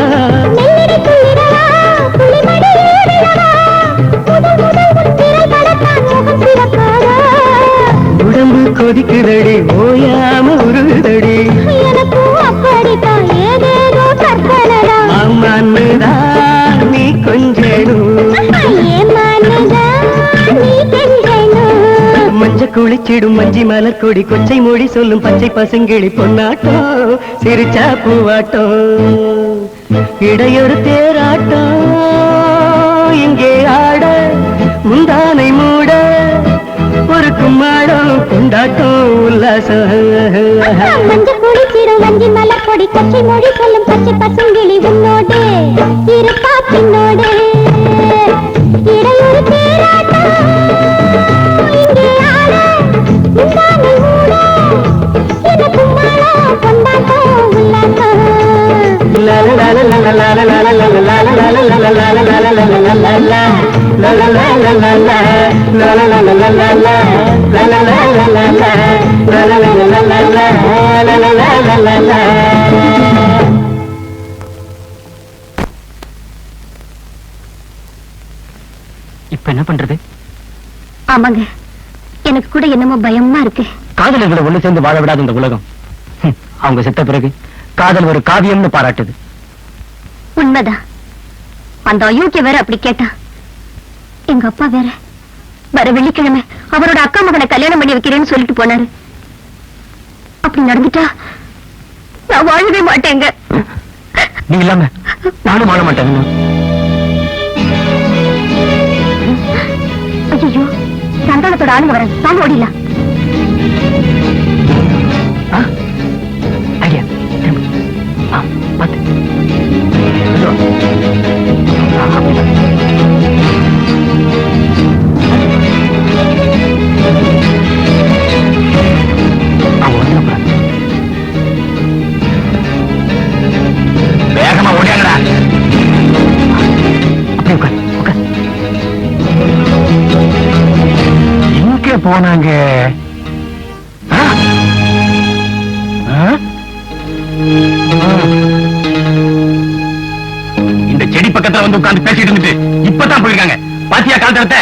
உடம்பு கொதிக்குதடி ஓயாம உருகுதடி அம்மான்னுதான் நீ கொஞ்சேனும் மஞ்ச குளிச்சிடும் மஞ்சி மலர் கொடி கொச்சை மொழி சொல்லும் பச்சை பசுங்கிளி பொன்னாட்டம் சிரிச்சா பூவாட்டம் இடையொரு தேராட்டம் இங்கே ஆட முந்தானை மூட ஒரு கும்மாளம் கொண்டாட்டம் உல்லாசம் மஞ்ச குளிச்சிடும் மஞ்சி மலர் கொடி கொச்சை மொழி சொல்லும் பச்சை பசுங்கிளி உன்னோடு இருப்பா பின்னோடு இடையொரு தேராட்டம் இங்கே ஆட முந்தானை மூட இந்த கும்மாளம் கொண்டாட்டம் உல்லாசம் இப்ப என்ன பண்றது? ஆமாங்க, எனக்கு கூட என்னமோ பயமா இருக்கு. காதலர்களை ஒண்ணு சேர்ந்து வாழ விடாத இந்த உலகம் அவங்க செத்த பிறகு காதல் ஒரு காவியம்னு பாராட்டுது. உண்மைதான். அந்த அயோக்கிய வேற அப்படி கேட்டா. எங்க அப்பா வேற வர வெள்ளிக்கிழமை அவரோட அக்கா மகனை கல்யாணம் பண்ணி வைக்கிறேன்னு சொல்லிட்டு போனாரு. அப்படி நடந்துட்டா நான் வாழவே மாட்டேங்க. நீ இல்லாம நானும் வாழ மாட்டேன். ஐயோ, சந்தானத்தோட ஆளுங்க வர நான் ஓடிடலாம். ஐயா வேகமா ஓடியாங்கடா. அப்படி உட்கார் உட்கார். எங்க போனாங்க? இந்த செடி பக்கத்துல வந்து உட்கார்ந்து பேசிட்டு இருந்துட்டு இப்பதான் போயிருக்காங்க. பாத்தியா காலத்தை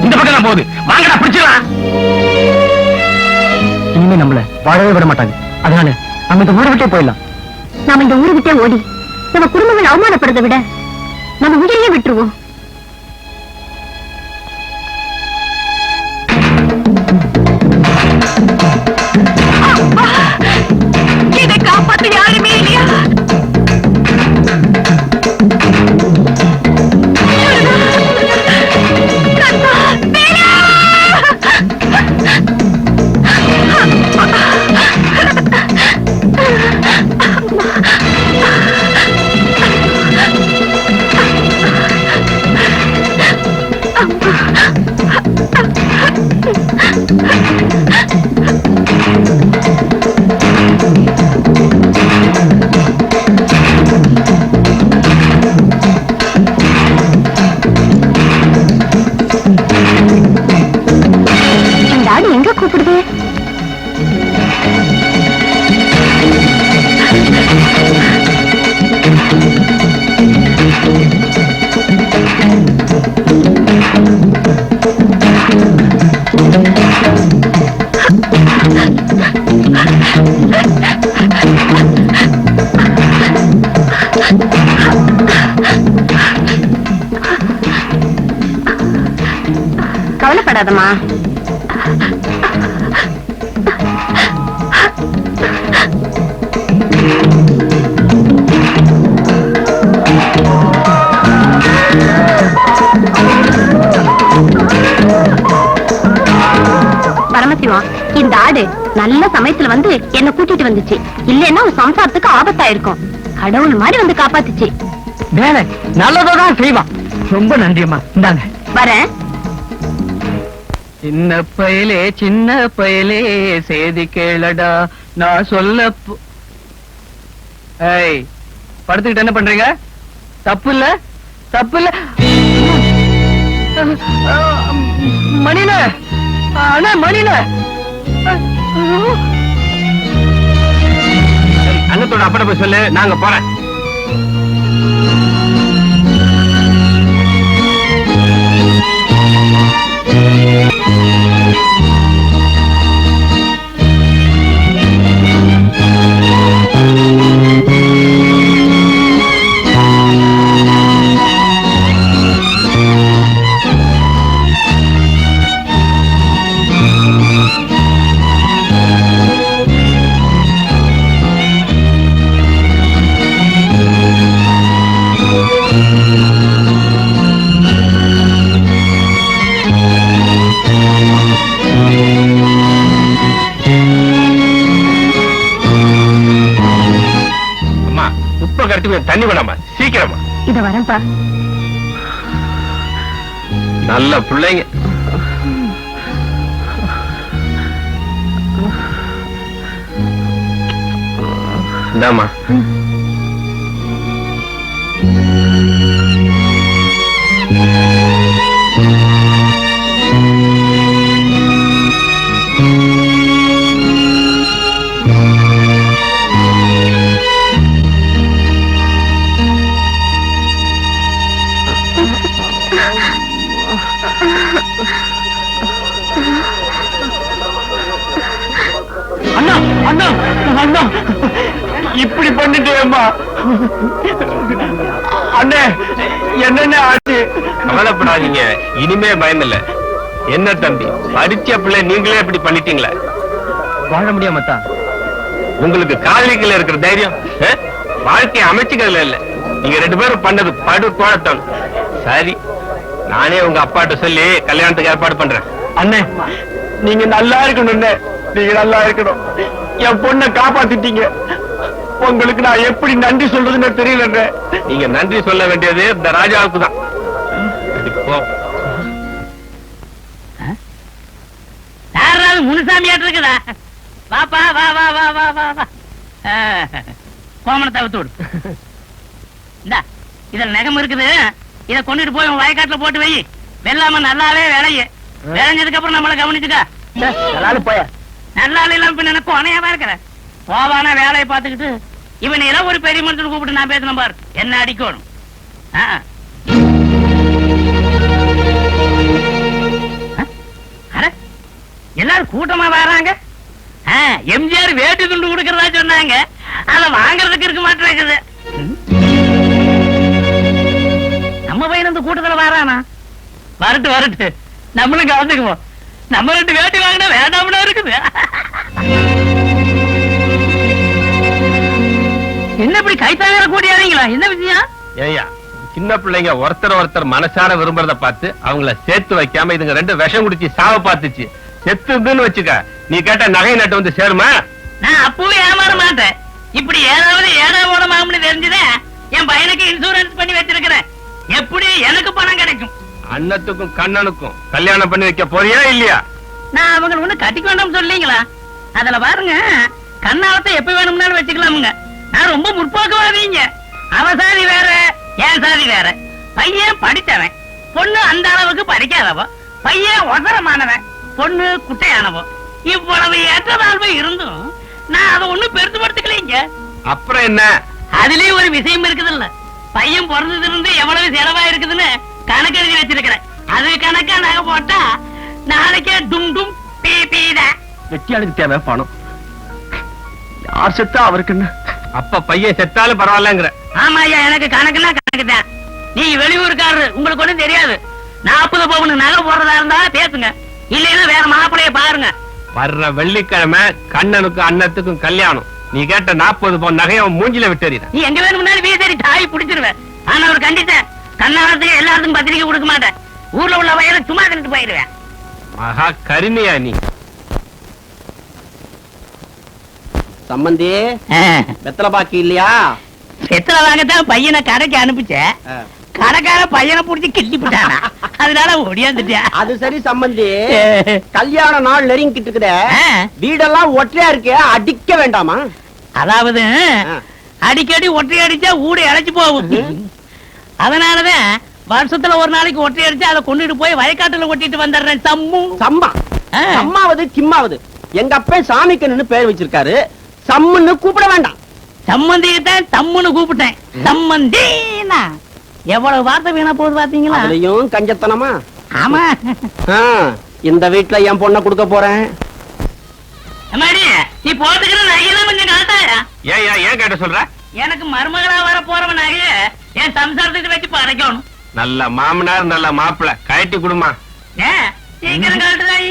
இந்த நமக்கு தான் போகுது. வாங்கடா பிடிச்சிடலாம். இனிமே நம்மள வாழவே விட மாட்டாங்க. அதனால நம்ம இந்த ஊரை விட்டே போயிடலாம். நாம இந்த ஊரை விட்டே ஓடி நம்ம குடும்பங்கள் அவமானப்படுறதை விட நம்ம உயிரையே விட்டுருவோம். இதை காப்பாத்த யாருமே இல்லையா? எங்க கூப்பிடுது? கவலைப்படாதம்மா. பரமசிவம், இந்த ஆடு நல்ல சமயத்துல வந்து என்ன கூட்டிட்டு வந்துச்சு. இல்லன்னா ஒரு சம்சாரத்துக்கு ஆபத்தாயிருக்கும். கடவுள் மாதிரி வந்து காப்பாத்துச்சு. வேலை நல்லதான் செய்வான். ரொம்ப நன்றியம்மா. இந்தாங்க வரேன். சின்ன பயலே செய்தி கேளடா நான் சொல்ல. ஏய், படுத்துக்கிட்டு என்ன பண்றீங்க? தப்பு இல்ல, தப்பு இல்ல. மணில அண்ணா, மணில அண்ணத்தோட அப்பட போய் சொல்லு, நாங்க போறேன். தண்ணி வேணாமா? சீக்கிரமா. இத வரேன்ப்பா. நல்ல பிள்ளைங்க. இந்தாமா. அண்ணா, அண்ணா, அண்ணா, இப்படி பண்ணிட்டேம்மா. அண்ணே, என்னென்ன ஆச்சு? கவலைப்படாதீங்க, இனிமே பயம் இல்ல. என்ன தம்பி, படிச்ச பிள்ளை நீங்களே இப்படி பண்ணிட்டீங்களே. வாழ முடியாமத்தா? உங்களுக்கு காதலிக்கல இருக்கிற தைரியம் வாழ்க்கையை அமைச்சுக்கிறதுல இல்ல. நீங்க 2 பேரும் பண்ணது படு கோழத்தம். சரி, நானே உங்க அப்பாட்ட சொல்லி கல்யாணத்துக்கு ஏற்பாடு பண்றேன். அண்ணே, நீங்க நல்லா இருக்கணும். நீங்க நல்லா இருக்கணும். என் பொண்ணை காப்பாத்திட்டீங்க. உங்களுக்கு நான் எப்படி நன்றி சொல்றதுன்னு தெரியல. நீங்க நன்றி சொல்ல வேண்டியது இந்த ராஜாவுக்கு தான். முனுசாமியாட்டு இருக்குதா? வாப்பா, வா வா வா வா வா வா. கோமணத்தை அவுத்து விடு. இந்தா, இதுல நகம் இருக்குது. இத கொண்டுட்டு போய் வயக்காட்டுல போட்டு வை. வெள்ளாம நல்லாவே விளைய. விளைஞ்சதுக்கு அப்புறம் நம்மள கவனிச்சுக்க. போய நல்லால இல்லாம பின்ன எனக்கு உனையாவா இருக்கிற. போவான வேலையை பார்த்துக்கிட்டு இவனை ஏதோ ஒரு பெரிய மனுஷன் கூப்பிட்டு நான் பேசணும் பாரு. என்ன அடிக்கணும். கூட்டமா வராங்க. எம்ஜிஆர் வேட்டு துண்டு கொடுக்கறதா சொன்னாங்க. அத வாங்குறதுக்கு இருக்க மாட்டேங்குது. நம்ம பையன் இந்த கூட்டத்துல வரானா? வரட்டு வரட்டு, நம்மளும் கலந்துக்குவோம். நம்ம 2 வேட்டி வாங்கினா வேண்டாம்னா இருக்குது. என்ன இப்படி கைத்தாங்க கூடியாதீங்களா? என்ன விஷயம்? ஏய்யா, சின்ன பிள்ளைங்க ஒருத்தர் மனசார விரும்புறத பார்த்து அவங்கள சேர்த்து வைக்காம இதுங்க 2 விஷம் குடிச்சு சாவ பார்த்துச்சு. செத்துன்னு வச்சுக்க, நீ கேட்ட நகை நட்டு வந்து சேருமா? நான் அப்பவே ஏமாற மாட்டேன். இப்படி ஏதாவது ஏடாமோடமாம்னு தெரிஞ்சுதான் என் பையனுக்கு இன்சூரன்ஸ் பண்ணி வச்சிருக்கிறேன். எப்படி எனக்கு பணம் கிடைக்கும்? அண்ணத்துக்கும் கண்ணனுக்கும் கல்யாணம் பண்ணி வைக்க போறியா இல்லையா? நான் அவங்க ஒண்ணு கட்டிக்க வேண்டாம் சொல்லீங்களா? அதுல பாருங்க, கண்ணாவத்தை எப்ப வேணும்னாலும் வச்சுக்கலாமுங்க. நான் ரொம்ப முற்போக்குவாதீங்க. அவ சாதி வேற, என் சாதி வேற. பையன் படித்தவன், பொண்ணு அந்த அளவுக்கு படிக்காதவோ. பையன் ஒசரமானவன், பொண்ணு குட்டையானவோ. இவ்வளவு ஏற்றதாழ்வு இருந்தும் நான் அதை ஒண்ணு பெருசுபடுத்திக்கலீங்க. அப்புறம் என்ன? அதுலயும் ஒரு விஷயம் இருக்குதுல்ல. பையன் பிறந்ததுல இருந்து எவ்வளவு செலவா இருக்குதுன்னு கணக்கு எழுதி வச்சிருக்கிறேன். அது கணக்கா நகை போட்டா நாளைக்கே டும் டும் பீ பீதான். வெட்டியாளுக்கு தேவை பணம். யார் செத்தா அவருக்கு என்ன? அப்ப பையன் செத்தாலும் பரவாயில்லங்கிற? ஆமா ஐயா, எனக்கு கணக்குன்னா கணக்கு தான். நீ வெளியூருக்காரரு, உங்களுக்கு ஒண்ணும் தெரியாது. 40 பவுன் நகை போடுறதா இருந்தா பேசுங்க, இல்லைன்னா வேற மாப்பிளைய பாருங்க. வர்ற வெள்ளிக்கிழமை கண்ணனுக்கும் அண்ணத்துக்கும் கல்யாணம். நீ கேட்ட 40 பவுன் நகையை மூஞ்சில விட்டுறீங்க. நீ எங்க வேணும்னாலும் வீசேரி தாய் பிடிச்சிருவேன். ஆனா ஒரு கண்டிச்சேன், கண்ணாரத்துக்கு எல்லாருக்கும் பத்திரிக்கை கொடுக்க மாட்டேன். ஊர்ல உள்ள வயலை சும்மா தின்னுட்டு போயிடுவேன். மகா கருமையா நீ. சம்பந்தி வெத்தலை பாக்கி இல்லையா? வெத்தலை வாங்கத்தான் பையனை கடைக்கு அனுப்பிச்சேன். கடைக்கார பையனை புடிச்சு கிள்ளி போட்டானா, அதனால ஓடியாந்துட்டேன். அது சரி சம்பந்தி, கல்யாண நாள் நெருங்கிட்டு இருக்குத, வீடெல்லாம் ஒற்றையா இருக்கே, அடிக்க வேண்டாமா? அதாவது அடிக்கடி ஒற்றை அடிச்சா ஊடு இழைச்சு போகுது. அதனாலதான் வருஷத்துல ஒரு நாளைக்கு ஒற்றை அடிச்சு அதை கொண்டுட்டு போய் வயக்காட்டுல ஒட்டிட்டு வந்துடுறேன். சம்மு சம்மா சம்மாவது கிம்மாவது, எங்க அப்பா சாமிக்கண்ணு பேர் வச்சிருக்காரு. சம்முன்னு கூப்பிட வேண்டாம். சம்மந்தியத்தான் தம்முன்னு கூப்பிட்டேன். சம்மந்தினா எவ்வளவு வார்த்தை வீணா போகுது பாத்தீங்களா? அதுலயும் கஞ்சத்தனமா. ஆமா, இந்த வீட்டுல என் பொண்ணை கொடுக்க போறேன். நீ போட்டுக்கிற நகையெல்லாம் கொஞ்சம் காட்டாயா? ஏன் கேட்ட சொல்ற? எனக்கு மருமகளா வர போறவன் நகைய என் சம்சாரத்துக்கு வச்சு படைக்கணும். நல்ல மாமனார் நல்ல மாப்பிள்ள, கயட்டி குடுமா. சீக்கிரம் காட்டுதாயி.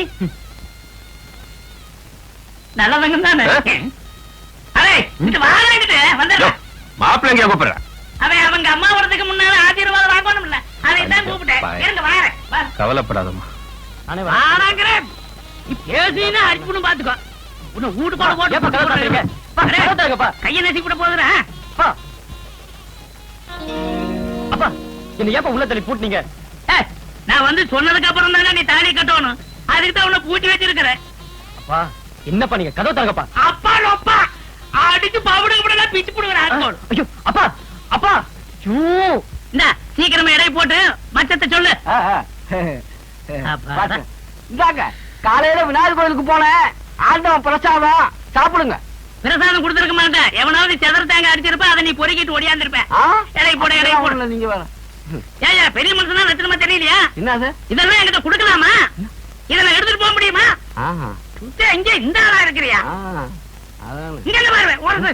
நல்லவங்க தானே. அதே வாங்கிட்டு வந்துடுறேன். மாப்பிள்ள எங்க கூப்பிடுற? அவன் அவங்க அம்மா வரதுக்கு முன்னால ஆசீர்வாதம் வாங்கணும் இல்ல, அதை தான் கூப்பிட்டேன். இருங்க வாரேன். கவலைப்படாதம்மா. வாராங்கிறேன். பேசினா அடிப்புன்னு பாத்துக்கோ. உன்னை வீட்டு போட போட்டு கையை நசி கூட போதுறேன். அப்பா என்ன ஏப்பா உள்ள தள்ளி பூட்டினீங்க? நான் வந்து சொன்னதுக்கு அப்புறம் தானே நீ தாலி கட்டணும். அதுக்கு தான் உன்னை பூட்டி வச்சிருக்கிறேன். அப்பா என்ன பண்ணீங்க? கதவு தாங்கப்பா. அப்பா லோப்பா அடிச்சு பாவுடுங்க பிச்சு போடுவேன். ஐயோ அப்பா அப்பா, இந்த சீக்கிரமா எடை போட்டு மச்சத்தை சொல்லு. இந்தாங்க, காலையில விநாயகர் கோயிலுக்கு போனேன். ஆண்டவன் பிரசாதம் சாப்பிடுங்க. பிரசாதம் கொடுத்திருக்க மாட்டேன். எவனாவது செதறத்தாங்க அடிச்சிருப்ப, அதை நீ பொறுக்கிட்டு ஒடியாந்துருப்ப. எடை போட எடை போட. நீங்க வேற ஏயா பெரிய மனுஷனா லட்சணமா தெரியலையா? என்னது இதெல்லாம் என்கிட்ட கொடுக்கலாமா? இதெல்லாம் எடுத்துட்டு போக முடியுமா? இங்க இந்த ஆளா இருக்கிறியா? இங்க என்ன பாருங்க, ஓடுது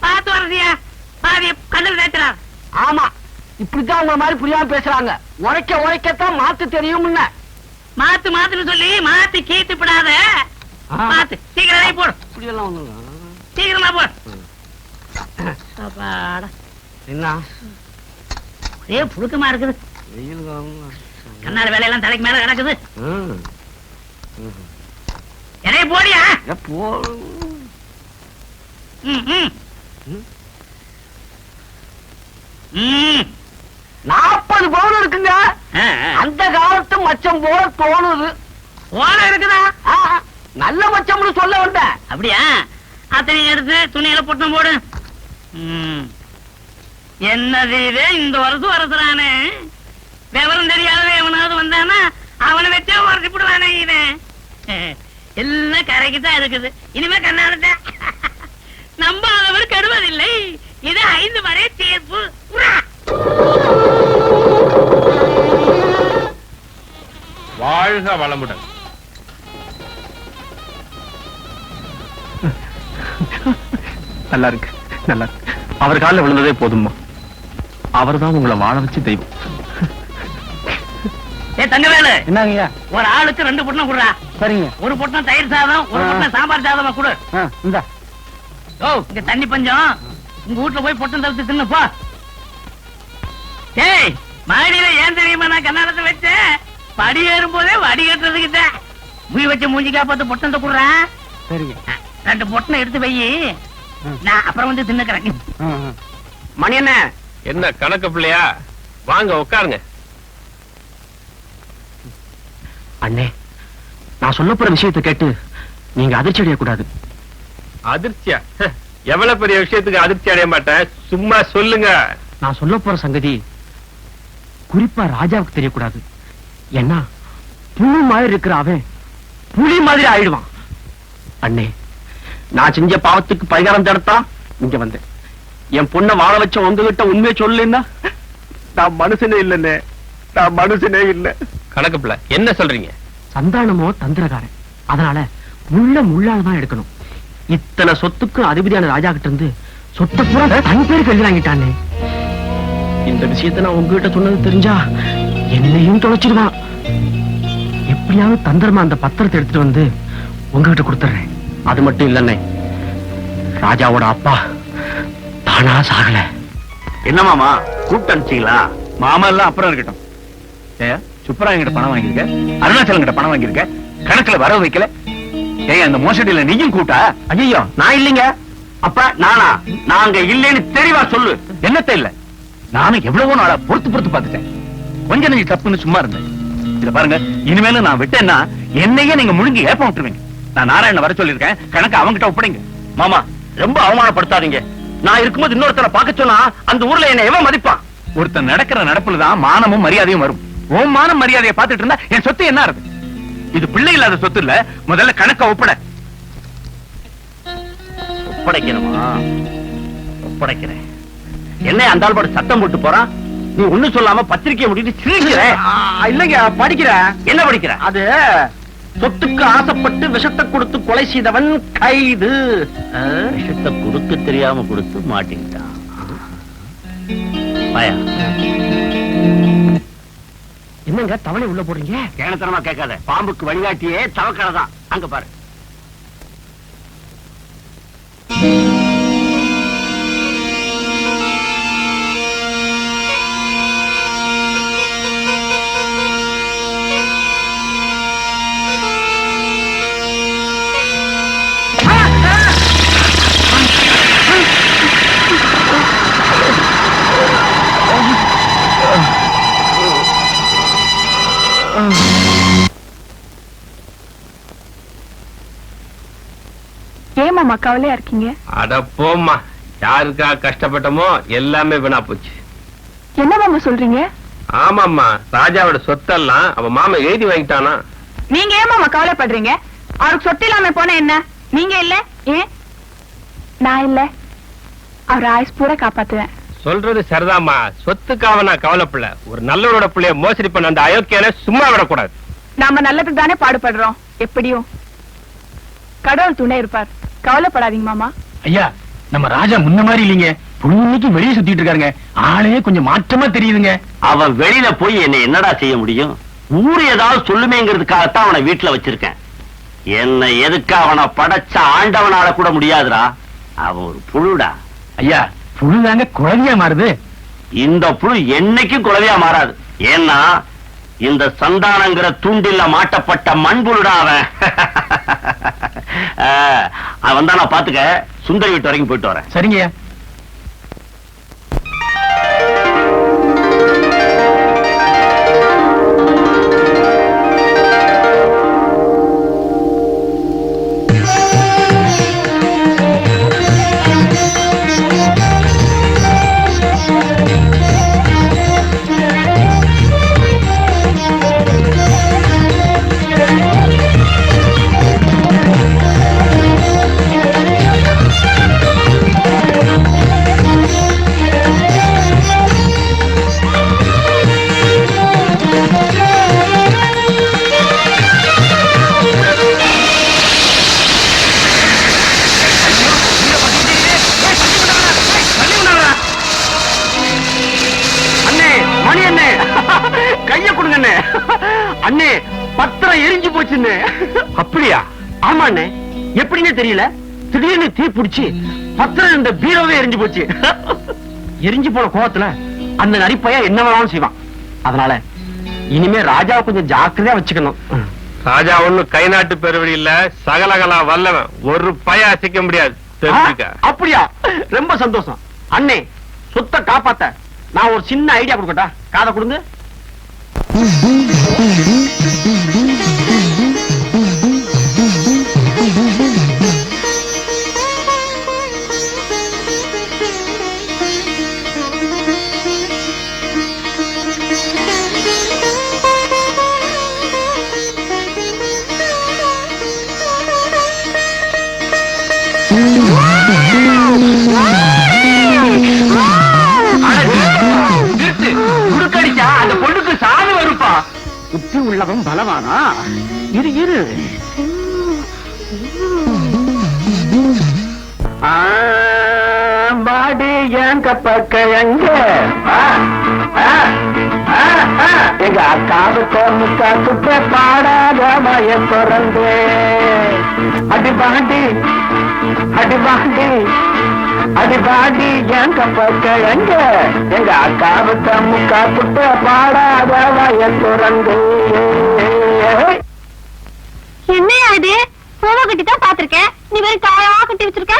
பார்த்து வரதியா? பாதி கண்ணில் தேய்ச்சா. ஆமா, இப்படித்தான் உங்க மாதிரி புரியாம பேசுறாங்க. உரைக்க உரைக்கத்தான் மாத்து தெரியும். மாத்து மாத்துன்னு சொல்லி மாத்தி கீத்து விடாத. மாத்து சீக்கிரம் போடு. சீக்கிரமா போடு. என்ன ஒரே புழுக்கமா இருக்குது. கண்ணால வேலையெல்லாம் தலைக்கு மேல கிடக்குது. என்னைய போடியா? 40 பவுன் இருக்குங்க. அந்த காலத்து மச்சம் போல தோணுது. ஓல இருக்குதா? நல்ல மச்சம்னு சொல்ல வந்தேன். அப்படியா? அத்தனை எடுத்து துணியில பொட்டம் போடு. என்னது இது இந்த வருஷம் வரதுறானே? விவரம் தெரியாதவே எவனாவது வந்தானா அவனை வச்சே உரசி போடுவானே. இவன் எல்லாம் கரைக்குதான் இருக்குது. இனிமே கண்ணாட நம்பாதவர் கெடுவதில்லை. இது 5 வரை தீர்ப்பு. வாழ்க வளமுடன். நல்லா இருக்கு, நல்லா இருக்கு. அவர் காலில் விழுந்ததே போதும்மா. அவர்தான் உங்களை வாழ வச்சு தெய்வம். ஏ தங்கவேலு, என்னங்கய்யா? ஒரு ஆளுக்கு 2 பொட்டணம் குடுறா. சரிங்க. ஒரு பொட்டணம் தயிர் சாதம், ஒரு பொட்டணம் சாம்பார் சாதமா குடு. இந்த ஓ, இங்க தண்ணி பஞ்சம். உங்க வீட்டுல போய் பொட்டம் தவிர்த்து தின்னு போ. ஏய், மாடியில ஏன் தெரியுமா நான் கண்ணாலத்தை வச்சேன்? படி ஏறும் போதே வடி கட்டுறதுக்கிட்ட முய் வச்ச மூஞ்சி காப்பாத்து பொட்டத்தை குடுறேன். சரிங்க. 2 பொட்டணம் எடுத்து வை, நான் அப்புறம் வந்து தின்னுக்கிறேன். மணி என்ன கணக்கு பிள்ளையா? வாங்க உட்காருங்க. அண்ணே, நான் சொல்ல போற விஷயத்தை கேட்டு நீங்க அதிர்ச்சி அடையக்கூடாது. அதிர்ச்சியா? எவ்வளவு பெரிய விஷயத்துக்கு அதிர்ச்சி அடைய மாட்டேன். சும்மா சொல்லுங்க. நான் சொல்ல போற சங்கதி குறிப்பா ராஜாவுக்கு தெரியக்கூடாது. ஏன்னா புழு மாதிரி இருக்கிற அவன் புலி மாதிரி ஆயிடுவான். அண்ணே, நான் செஞ்ச பாவத்துக்கு பரிகாரம் தடுத்தா இங்க வந்தேன். என் பொண்ணை வாழ வச்ச உங்ககிட்ட உண்மையை சொல்லுன்னா நான் மனுஷனே இல்லைன்னே, நான் மனுஷனே இல்லை. கணக்கு பிள்ளை என்ன சொல்றீங்க? சந்தானமோ தந்திரக்காரன், அதனால முள்ளால தான் எடுக்கணும். இத்தனை சொத்துக்கு அதிபதியான ராஜா கிட்ட இருந்து சொத்தை பூரா தன் பேருக்கு எழுதி வாங்கிட்டானே. இந்த விஷயத்தை நான் உங்ககிட்ட சொன்னது தெரிஞ்சா என்னையும் தொலைச்சிடுவான். எப்படியாவது தந்திரமா அந்த பத்திரத்தை எடுத்துட்டு வந்து உங்ககிட்ட கொடுத்துறேன். அது மட்டும் இல்லைன்னே, ராஜாவோட அப்பா தானா சாகல. என்ன மாமா கூப்பிட்டு அனுப்பிச்சீங்களா? மாமா எல்லாம் அப்புறம் இருக்கட்டும். சுப்பராயன் கிட்ட பணம் வாங்கியிருக்க, அருணாச்சலம் கிட்ட பணம் வாங்கியிருக்க, கணக்குல வர வைக்கல. ஏன் அந்த மோசடியில நீயும் கூட்டா? ஐயோ, நான் இல்லைங்க. அப்ப நானா? நாங்க இல்லைன்னு தெளிவா சொல்லு. என்னத்த இல்ல, நானும் எவ்வளவோ நாளா பொறுத்து பார்த்துட்டேன். கொஞ்சம் நீங்க தப்புன்னு சும்மா இருந்தேன். இத பாருங்க, இனிமேலும் நான் விட்டேன்னா என்னையே நீங்க முழுங்கி ஏப்ப விட்டுருவீங்க. நான் நாராயண வர சொல்லியிருக்கேன், கணக்கு அவங்கிட்ட ஒப்படைங்க. மாமா ரொம்ப அவமானப்படுத்தாதீங்க. நான் இருக்கும்போது இன்னொருத்தரை பார்க்க சொன்னா அந்த ஊர்ல என்ன எவன் மதிப்பான்? ஒருத்தன் நடக்கிற நடப்புலதான் மானமும் மரியாதையும் வரும். உன் மானம் மரியாதையை பார்த்துட்டு இருந்தா என் சொத்து என்ன ஆகுது? இது பிள்ளை இல்லாத சொத்து இல்ல. முதல்ல கணக்க ஒப்படைக்கணுமா? ஒப்படைக்கிறேன். என்ன அந்த ஆள் பாட்டு சத்தம் போட்டு போறான்? நீ ஒண்ணு சொல்லாம பத்திரிக்கையை முடிட்டு சிரிக்கிற. இல்லைங்க, படிக்கிறேன். என்ன படிக்கிற? அது சொத்துக்கு ஆசைப்பட்டு விஷத்தை கொடுத்து கொலை செய்தவன் கைது. விஷத்தை கொடுக்க தெரியாம கொடுத்து மாட்டிக்கிட்டான். என்னங்க தவணை உள்ள போறீங்க? கேனத்தனமா கேட்காத. பாம்புக்கு வழிகாட்டியே தவக்கடை தான். அங்க பாரு. ஏமாமா கவலையா இருக்கீங்க? அட போம்மா, யாருக்கா கஷ்டப்பட்டமோ எல்லாமே வீணா போச்சு. என்ன மாமா சொல்றீங்க? ஆமாம்மா, ராஜாவோட சொத்தெல்லாம் அவன் மாமா எழுதி வாங்கிட்டானா. நீங்க ஏன் மாமா கவலைப்படுறீங்க? அவருக்கு சொத்து இல்லாம போன என்ன? நீங்க இல்ல ஏன்? நான் இல்ல, அவர் ஆயுஸ் பூரா காப்பாத்துவேன். சொல்றது சரிதாம்மா. சொத்துக்காக நான் கவலைப்படல. ஒரு நல்லவரோட பிள்ளைய மோசடி பண்ண அந்த அயோக்கியனை சும்மா விடக்கூடாது. நாம நல்லதுக்கு தானே பாடுபடுறோம். எப்படியும் கடவுள் துணை இருப்பார். கவலைப்படாதீங்க மாமா. ஐயா, நம்ம ராஜா முன்ன மாதிரி இல்லீங்க. புள்ளைக்கு வெளியே சுத்திட்டு இருக்காருங்க. ஆளே கொஞ்சம் மாற்றமா தெரியுதுங்க. அவன் வெளியில போய் என்ன என்னடா செய்ய முடியும்? ஊரு ஏதாவது சொல்லுமேங்கிறதுக்காகத்தான் அவனை வீட்டுல வச்சிருக்கேன். என்ன எதுக்கு அவனை படைச்ச ஆண்டவனால கூட முடியாதுடா. அவன் ஒரு புழுடா. ஐயா, புழுதாங்க குழந்தையா மாறுது. இந்த புழு என்னைக்கும் குழந்தையா மாறாது. ஏன்னா இந்த சந்தானங்கிற தூண்டில்ல மாட்டப்பட்ட மண்புழுடா அவன். அவன் தான் நான் பாத்துக்க. சுந்தரி வீட்டு வரைக்கும் போயிட்டு வரேன். சரிங்க. எரிஞ்சு போச்சுன்னு. அப்படியா? ஆமாண்ணே, எப்படின்னு தெரியல, திடீர்னு தீ பிடிச்சு பத்திரம் இந்த பீரோவே எரிஞ்சு போச்சு. எரிஞ்சு போன கோவத்துல அந்த நரிப்பைய என்ன வேணாலும் செய்வான். அதனால இனிமே ராஜாவை கொஞ்சம் ஜாக்கிரதையா வச்சுக்கணும். ராஜா ஒண்ணு கை நாட்டு பெருவழி இல்ல, சகலகலா வல்லவன், ஒரு பய அசைக்க முடியாது. தெரிஞ்சுக்க. அப்படியா? ரொம்ப சந்தோஷம் அண்ணே. சொத்தை காப்பாத்த நான் ஒரு சின்ன ஐடியா கொடுக்கட்டா? காதை கொடுங்க. குடுக்கடிச்சா அந்த பொண்ணுக்கு சாவு வருப்பா. புத்தி உள்ளவன் பலவானா? இரு இரு. பாடி என் கப்பக்கிழங்க எங்க அக்காவுக்கு முக்கா குப்பை பாடாத மய பிறந்து அடி பாண்டி அடி பாண்டி அடி பாண்டி என் கப்பக்கிழங்க எங்க அக்காவுக்கு முக்கா குப்பை பாடாத மய பிறந்து. என்னையா இது? பூவை கட்டி தான் பாத்திருக்கேன், நீ வெறும் காயமா கட்டி வச்சிருக்க.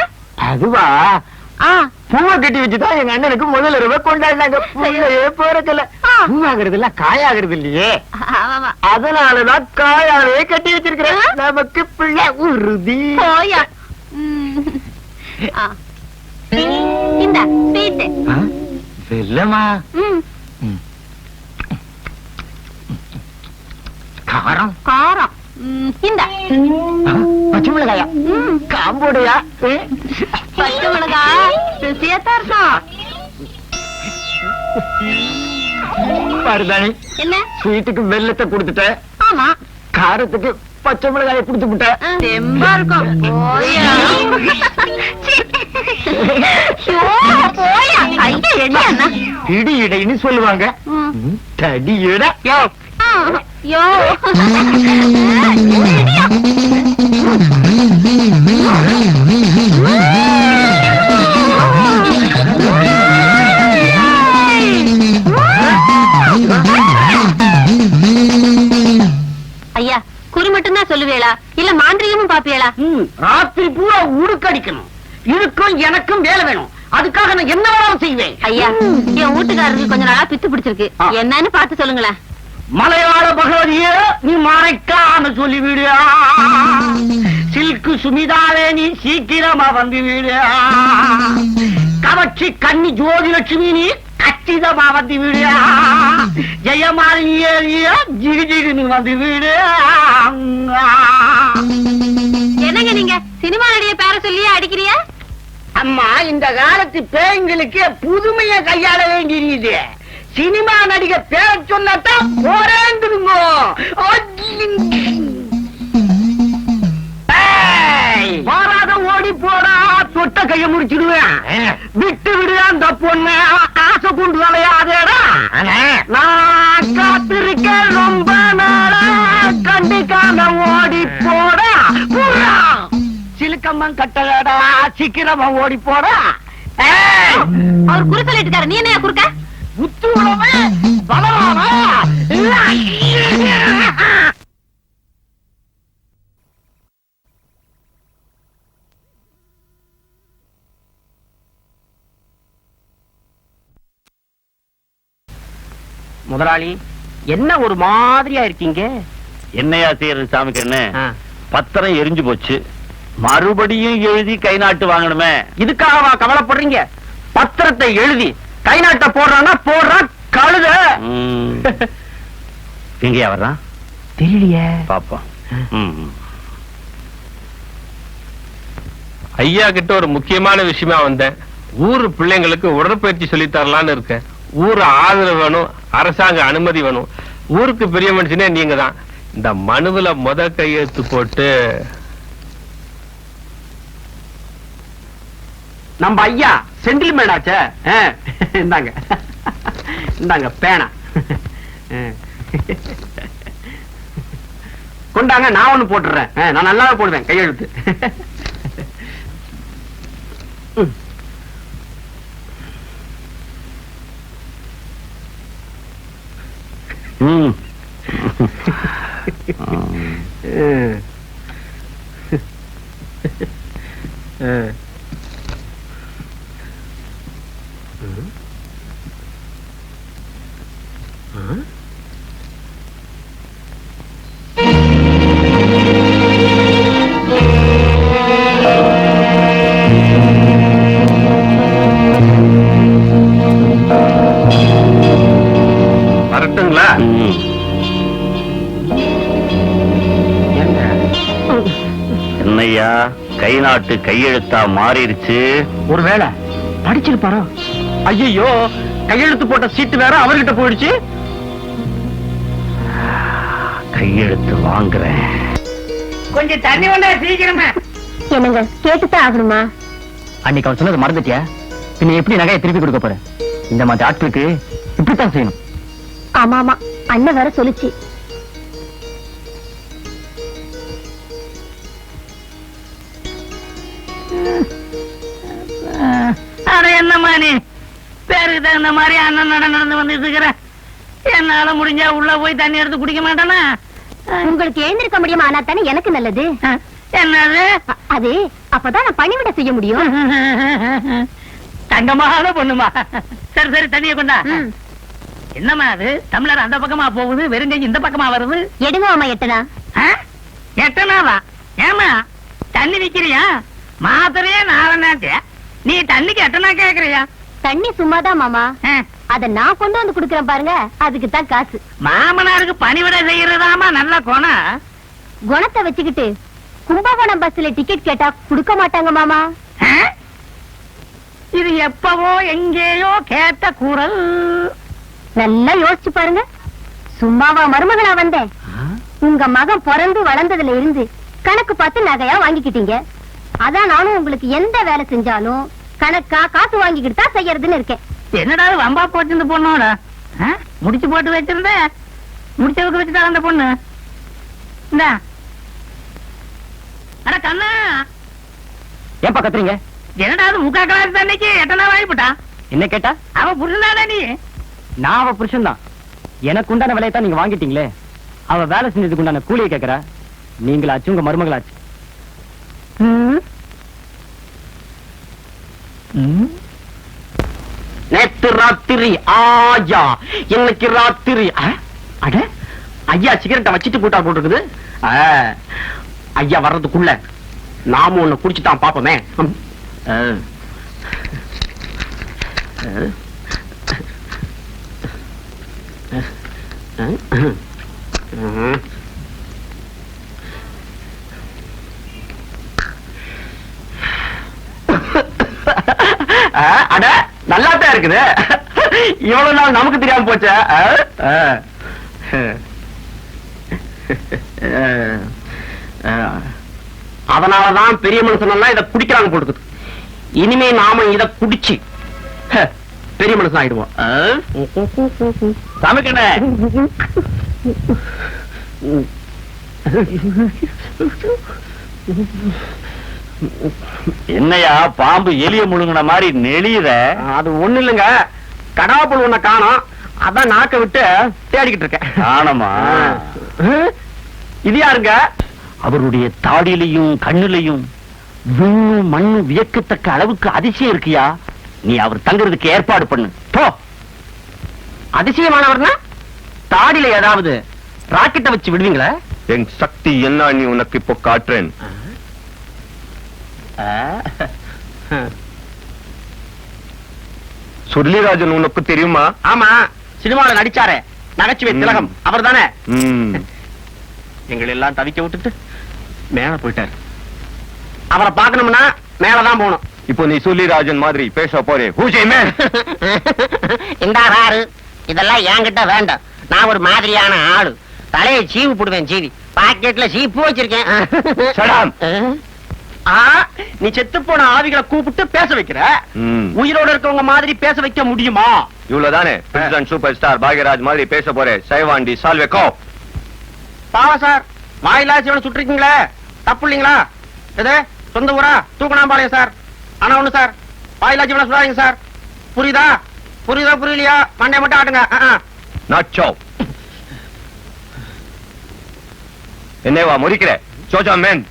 அதுவா, பூவை கட்டி வச்சுதான் எங்க அண்ணனுக்கு முதல் இரவு கொண்டாடினாங்க. பூவையே போறதில்ல, பூவாகிறது இல்ல, காயாகிறது இல்லையே. அதனாலதான் காயாவே கட்டி வச்சிருக்கிறேன். நமக்கு பிள்ளை உறுதி. போயா. இந்த ஸ்வீட் வெல்லமா? காரம் காரம். இந்த பச்சை மிளகாயா? காம்போடையா? பச்சை மிளகா ருசியாத்தான் இருக்கும். பாருதானே, என்ன ஸ்வீட்டுக்கு வெல்லத்தை கொடுத்துட்ட, ஆமா, காரத்துக்கு பச்சை மிளகாயை கொடுத்து விட்ட. தெம்பா இருக்கும். போயா. போயா. ஐயா என்ன அண்ணா? இடி இடைன்னு சொல்லுவாங்க. தடி இட. யோ. ஐயா, குறி மட்டும் தான் சொல்லுவேளா இல்ல மாந்திரிகமும் பாப்பியலா? ராத்திரி பூரா உடுக்கடிக்கணும். இதுக்கும் எனக்கும் வேலை வேணும். அதுக்காக நான் என்ன வேணாலும் செய்வேன். ஐயா, என் வீட்டுக்காரருக்கு கொஞ்ச நாளா பித்து பிடிச்சிருக்கு, என்னன்னு பார்த்து சொல்லுங்களேன். மலையாள பகவதியே, நீ மறைக்காம சொல்லிவிடு. சில்கு சுமிதாவே, நீ சீக்கிரமா வந்து விடு. கவர்ச்சி கன்னி ஜோதிலட்சுமி, நீ கச்சிதமா வந்து விடு. ஜெயமாலினியே, ஜிகு ஜிகுன்னு வந்து விடு. என்னங்க நீங்க சினிமா நடிகை பேர சொல்லியே அடிக்கிறியா? அம்மா, இந்த காலத்து பேய்களுக்கு புதுமையை கையாள வேண்டியது. சினிமா நடிகை பேர் சொன்னதான் போறேங்குதுங்க. பாராத ஓடி போடா, தொட்ட கைய முடிச்சிடுவேன். விட்டு விடு அந்த பொண்ணு, ஆசை கொண்டு விளையாதேடா. நான் காத்திருக்கேன் ரொம்ப நாளா, கண்டிக்காம ஓடி போடா. சிலுக்கம்மன் கட்டடா, சீக்கிரமா ஓடி போடா. அவர் குறு சொல்லிட்டு இருக்காரு, நீ என்ன குறுக்க? உத்துவமே பலவானா? முதலாளி, என்ன ஒரு மாதிரியா இருக்கீங்க? என்னையா செய்யறது சாமிக்கு? என்ன பத்திரம் எரிஞ்சு போச்சு, மறுபடியும் எழுதி கை நாட்டு வாங்கணுமே. இதுக்காகவா கவலைப்படுறீங்க? பத்திரத்தை எழுதி கை நாட்ட போடுறான்னா போடுறான் கழுத. எங்கயா வர்றான்? தெரியலையே. பாப்போம். ஐயா கிட்ட ஒரு முக்கியமான விஷயமா வந்தேன். ஊரு பிள்ளைங்களுக்கு உடற்பயிற்சி சொல்லி தரலான்னு இருக்கேன். ஊரு ஆதரவு வேணும், அரசாங்க அனுமதி வேணும். ஊருக்கு பெரிய மனுஷனே நீங்க தான். இந்த மனுவுல கையெழுத்து போட்டு நம்ம ஐயா சென்டில்மேன் ஆச்சே. இந்தாங்க இந்தாங்க பேனா. கொண்டாங்க, நான் ஒண்ணு போட்டுறேன். நான் நல்லாவே போடுவேன் கையெழுத்து. வரட்டுங்களா? என்னையா கை நாட்டு கையெழுத்தா மாறிடுச்சு? ஒருவேளை படிச்சிருப்பாரோ? ஐயோ, கையெழுத்து போட்ட சீட்டு வேற அவர்கிட்ட போயிடுச்சு. கையெழுத்து வாங்குறேன். கொஞ்சம் தண்ணி வந்தா சீக்கிரமா. என்னங்க கேட்டுதான் ஆகணுமா? அன்னைக்கு அவன் சொன்னது மறந்துட்டியா? பின்ன எப்படி நகையை திருப்பி கொடுக்க போற? இந்த மாதிரி ஆட்களுக்கு இப்படித்தான் செய்யணும். ஆமா ஆமா, அண்ணன் வேற சொல்லுச்சு. என்னம்மா நீ பேருக்கு தகுந்த மாதிரி அண்ணன் நடந்து வந்துட்டு இருக்கிற. என்னால முடிஞ்சா உள்ள போய் தண்ணி எடுத்து குடிக்க மாட்டானா? உங்களுக்கு எழுந்திருக்க முடியுமா? ஆனா தானே எனக்கு நல்லது. என்னது அது அப்பதான் நான் பணிவிட செய்ய முடியும். தங்கமான பொண்ணுமா. சரி சரி, தண்ணியை கொண்டா. என்னம்மா அது தமிழர் அந்த பக்கமா போகுது, வெறுங்கை இந்த பக்கமா வருது? எடுங்க மாமா, எட்டனா. எட்டனாவா? ஏமா தண்ணி விக்கிறியா? மாத்திரையே நாலனாச்சே, நீ தண்ணிக்கு எட்டனா கேக்குறியா? தண்ணி சும்மாதான் மாமா, அத நான் கொண்டு வந்து குடுக்கறேன் பாருங்க, அதுக்கு தான் காசு. மாமனாருக்கு பணிவிட செய்யறதாமா நல்ல குணம். குணத்தை வச்சுக்கிட்டு கும்பகோணம் பஸ்ல டிக்கெட் கேட்டா குடுக்க மாட்டாங்க மாமா. இது எப்பவோ எங்கேயோ கேட்ட குரல். நல்லா யோசிச்சு பாருங்க. சும்மாவா மருமகளா வந்தேன்? உங்க மகன் பிறந்து வளர்ந்ததுல இருந்து கணக்கு பார்த்து நகையா வாங்கிக்கிட்டீங்க. அதான் நானும் உங்களுக்கு எந்த வேலை செஞ்சாலும் கணக்கா காசு வாங்கிக்கிட்டு தான் செய்யறதுன்னு இருக்கேன். என்னடா வம்பா போச்சு இந்த பொண்ணோட? முடிச்சு போட்டு வச்சிருந்த முடிச்சவுக்கு வச்சுட்டா அந்த பொண்ணு. இந்த அட கண்ணா, ஏன்பா கத்துறீங்க? என்னடா முக்கா கிளாஸ் தண்ணிக்கு எட்டனா வாங்கிவிட்டா? என்ன கேட்டா? அவ புரிஞ்சுதானே நீ? நான் அவ புருஷன் தான். எனக்கு உண்டான விலையை தான் நீங்க வாங்கிட்டீங்களே. அவ வேலை செஞ்சதுக்கு உண்டான கூலியை கேட்கறா. நீங்களாச்சு உங்க மருமகளாச்சு. நேத்து ராத்திரி ஆயா, இன்னைக்கு ராத்திரி. அட ஐயா சிகரெட்டை வச்சிட்டு கூட்டா போட்டுருக்குது. ஐயா வர்றதுக்குள்ள நாம ஒண்ணு குடிச்சுட்டான் பாப்போமே. அட நல்லாத்தான் இருக்குது. இவ்வளவு நாள் நமக்கு தெரியாம போச்ச. அதனாலதான் பெரிய மனுஷன் எல்லாம் இதை குடிக்கிறாங்க போட்டுக்குது. இனிமே நாம இத குடிச்சு பெரிய மனுஷன் ஆயிடுவோம். சமைக்கண என்னையா பாம்பு எலிய முழுங்கின மாதிரி நெளியுற? அது ஒண்ணு இல்லைங்க, கடாப்புள் ஒண்ண காணோம், அதான் நாக்க விட்டு தேடிக்கிட்டு இருக்கேன். ஆனமா? இது யாருங்க? அவருடைய தாடியிலையும் கண்ணுலையும் விண்ணும் மண்ணும் வியக்கத்தக்க அளவுக்கு அதிசயம் இருக்கியா. நீ அவர் தங்குறதுக்கு ஏற்பாடு பண்ணு போ. அதிசயமானவர்னா தாடியில ஏதாவது ராக்கெட்டை வச்சு விடுவீங்களா? என் சக்தி என்ன நீ உனக்கு இப்போ காட்டுறேன். சுருளிராஜன் உனக்கு தெரியுமா? ஆமா, சினிமாவில் நடிச்சாரே நகைச்சுவை திலகம் அவர் தானே. எங்களை எல்லாம் தவிக்க விட்டுட்டு மேல போயிட்டாரு. அவரை பார்க்கணும்னா மேலதான் போகணும். இப்போ நீ சுருளிராஜன் மாதிரி பேச போறே. இந்தாரு, இதெல்லாம் என்கிட்ட வேண்டாம். நான் ஒரு மாதிரியான ஆளு. தலையை சீவு போடுவேன். சீவி பாக்கெட்ல சீப்பு வச்சிருக்கேன். நீ செத்து போன ஆவிகளை கூப்பிட்டு பேச வைக்கிற. உயிரோட இருக்கவங்க மாதிரி பேச வைக்க முடியுமா? இவ்வளவுதானே பிரசிடென்ட் சூப்பர் ஸ்டார் பாக்யராஜ் மாதிரி பேச போறே. சைவாண்டி சால்வேக்கோ. பாவ சார், வாயிலா சிவனை சுட்டிருக்கீங்களே, தப்பு இல்லைங்களா? எது சொந்த ஊரா? தூக்கணாம்பாளையம் சார். ஆனா ஒண்ணு சார், வாயிலா சிவனை சுடாதீங்க சார். புரியுதா? புரியுதா புரியலையா? மண்டைய மட்டும் ஆட்டுங்க. நாச்சோ என்னவா முறிக்கிற? சோச்சா மேன்.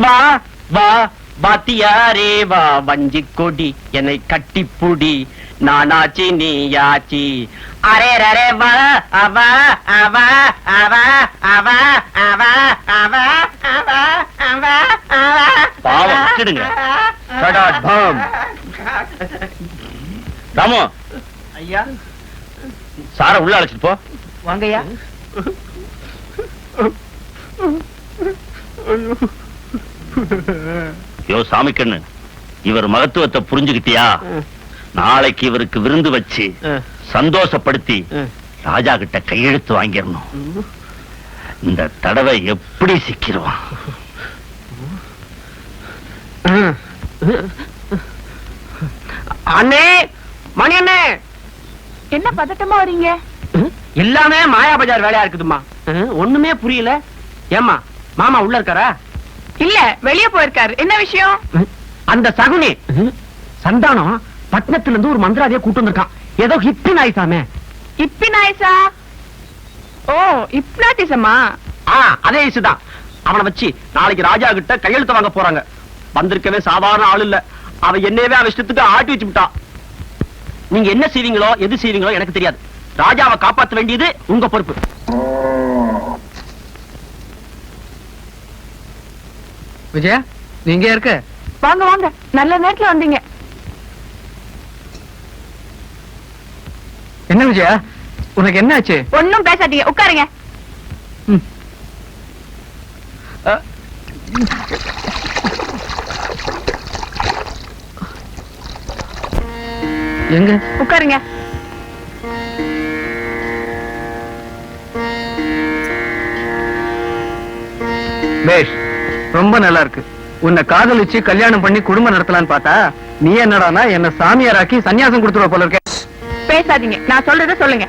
வா வா பாத்தியாரே வா வஞ்சி கொடி என்னை கட்டிப்புடி நானாச்சி நீயாச்சி அரே ரே வா அவா அவா அவா அவா அவா அவா அவா அவா அவா பாவம் விட்டுடுங்க. சடாட் பாம். ராமு, ஐயா சார உள்ள அழைச்சிட்டு போ. வாங்கய்யா. யோ சாமிக்கண்ணு, இவர் மகத்துவத்தை புரிஞ்சுக்கிட்டியா? நாளைக்கு இவருக்கு விருந்து வச்சு சந்தோஷப்படுத்தி ராஜா கிட்ட கையெழுத்து வாங்கிடணும். இந்த தடவை எப்படி சிக்கிருவான்? அண்ணே, மணி அண்ணே, என்ன பதட்டமா வரீங்க? எல்லாமே மாயா பஜார் வேலையா இருக்குதுமா. ஒண்ணுமே புரியல. ஏமா மாமா உள்ள இருக்காரா? இல்ல, வெளியே போயிருக்காரு. என்ன விஷயம்? அந்த சகுனி சந்தானம் பட்டணத்துல இருந்து ஒரு மந்திராதிய கூட்டு வந்திருக்கான். ஏதோ ஹிப்டின் ஆயிட்டாமே. இப்பினாய்ஸா? ஓ, இப்னாட்டிசமா? அதே இசுதான். அவனை வச்சு நாளைக்கு ராஜா கிட்ட கையெழுத்து வாங்க போறாங்க. வந்திருக்கவே சாதாரண ஆள் இல்ல. அவன் என்னவே அவன் இஷ்டத்துக்கு ஆட்டி வச்சு விட்டான். நீங்க என்ன செய்வீங்களோ எது செய்வீங்களோ எனக்கு தெரியாது. ராஜாவை காப்பாற்ற வேண்டியது உங்க பொறுப்பு. விஜயா, நீங்க இருக்க? வாங்க வாங்க, நல்ல நேரத்துல வந்தீங்க. என்ன விஜயா, உனக்கு என்ன ஆச்சு? ஒண்ணும் பேசாதீங்க, உட்காருங்க. எங்க? உட்காருங்க. பேஷ், ரொம்ப நல்லா இருக்கு. உன்னை காதலிச்சு கல்யாணம் பண்ணி குடும்பம் நடத்தலான்னு பார்த்தா நீ என்னடானா என்ன சாமியாராக்கி சன்னியாசம் கொடுத்துருவ போல இருக்க. பேசாதீங்க, நான் சொல்றத சொல்லுங்க.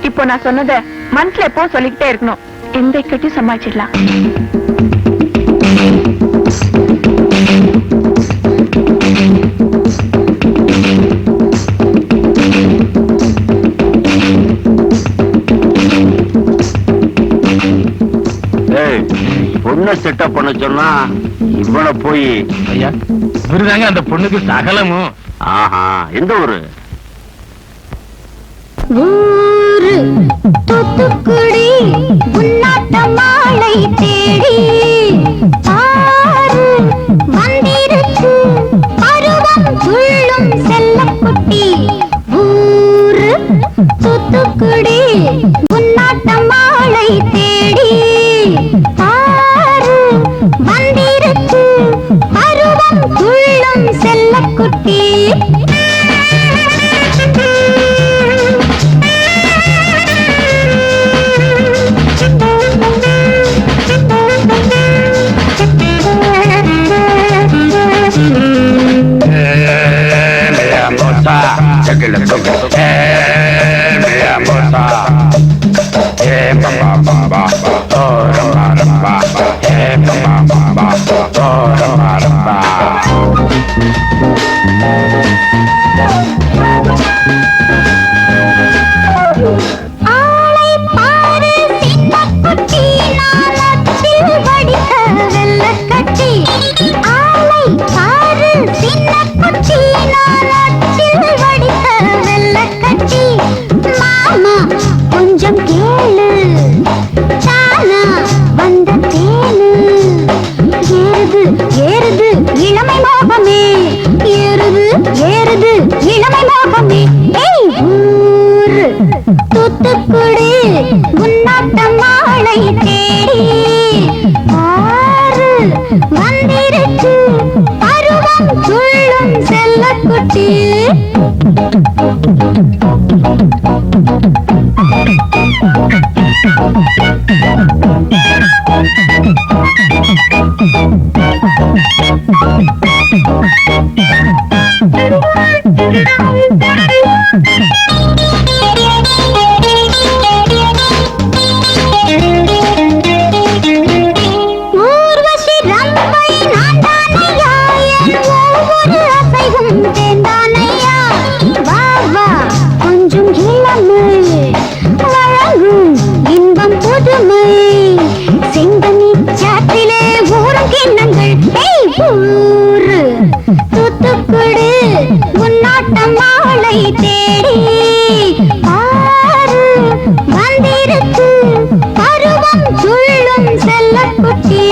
இப்போ நான் சொன்னத மனசுல எப்போ சொல்லிக்கிட்டே இருக்கணும். எந்த கட்டி சமாளிச்சிடலாம். பொண்ணை செட்டப் பண்ண சொன்னா இவனை போய் ஐயா, இவருதாங்க அந்த பொண்ணுக்கு சகலமும். ஆஹா, எந்த ஊரு? ஊரு தூத்துக்குடி, உன்னாட்ட மாலை தேடி ஆறு வந்திருக்கு பருவம் துள்ளும் செல்லக்குட்டி. ஊரு தூத்துக்குடி, உன்னாட்ட மாலை தேடி ஆறு வந்திருக்கு பருவம் துள்ளும் செல்லக்குட்டி. தூத்துக்குடி, உன்னாட்ட மாலை தேடி ஆறு வந்திருக்கு பருவம் துள்ளும் செல்லக்குட்டி. இளமை செங்கனி சாற்றிலே ஊரும் கிண்ணங்கள் ஊரு தூத்துக்குடு உன்னாட்டம் மாலை தேடி ஆறு வந்திருக்கு பருவம் சொல்லும் செல்லக்குட்டி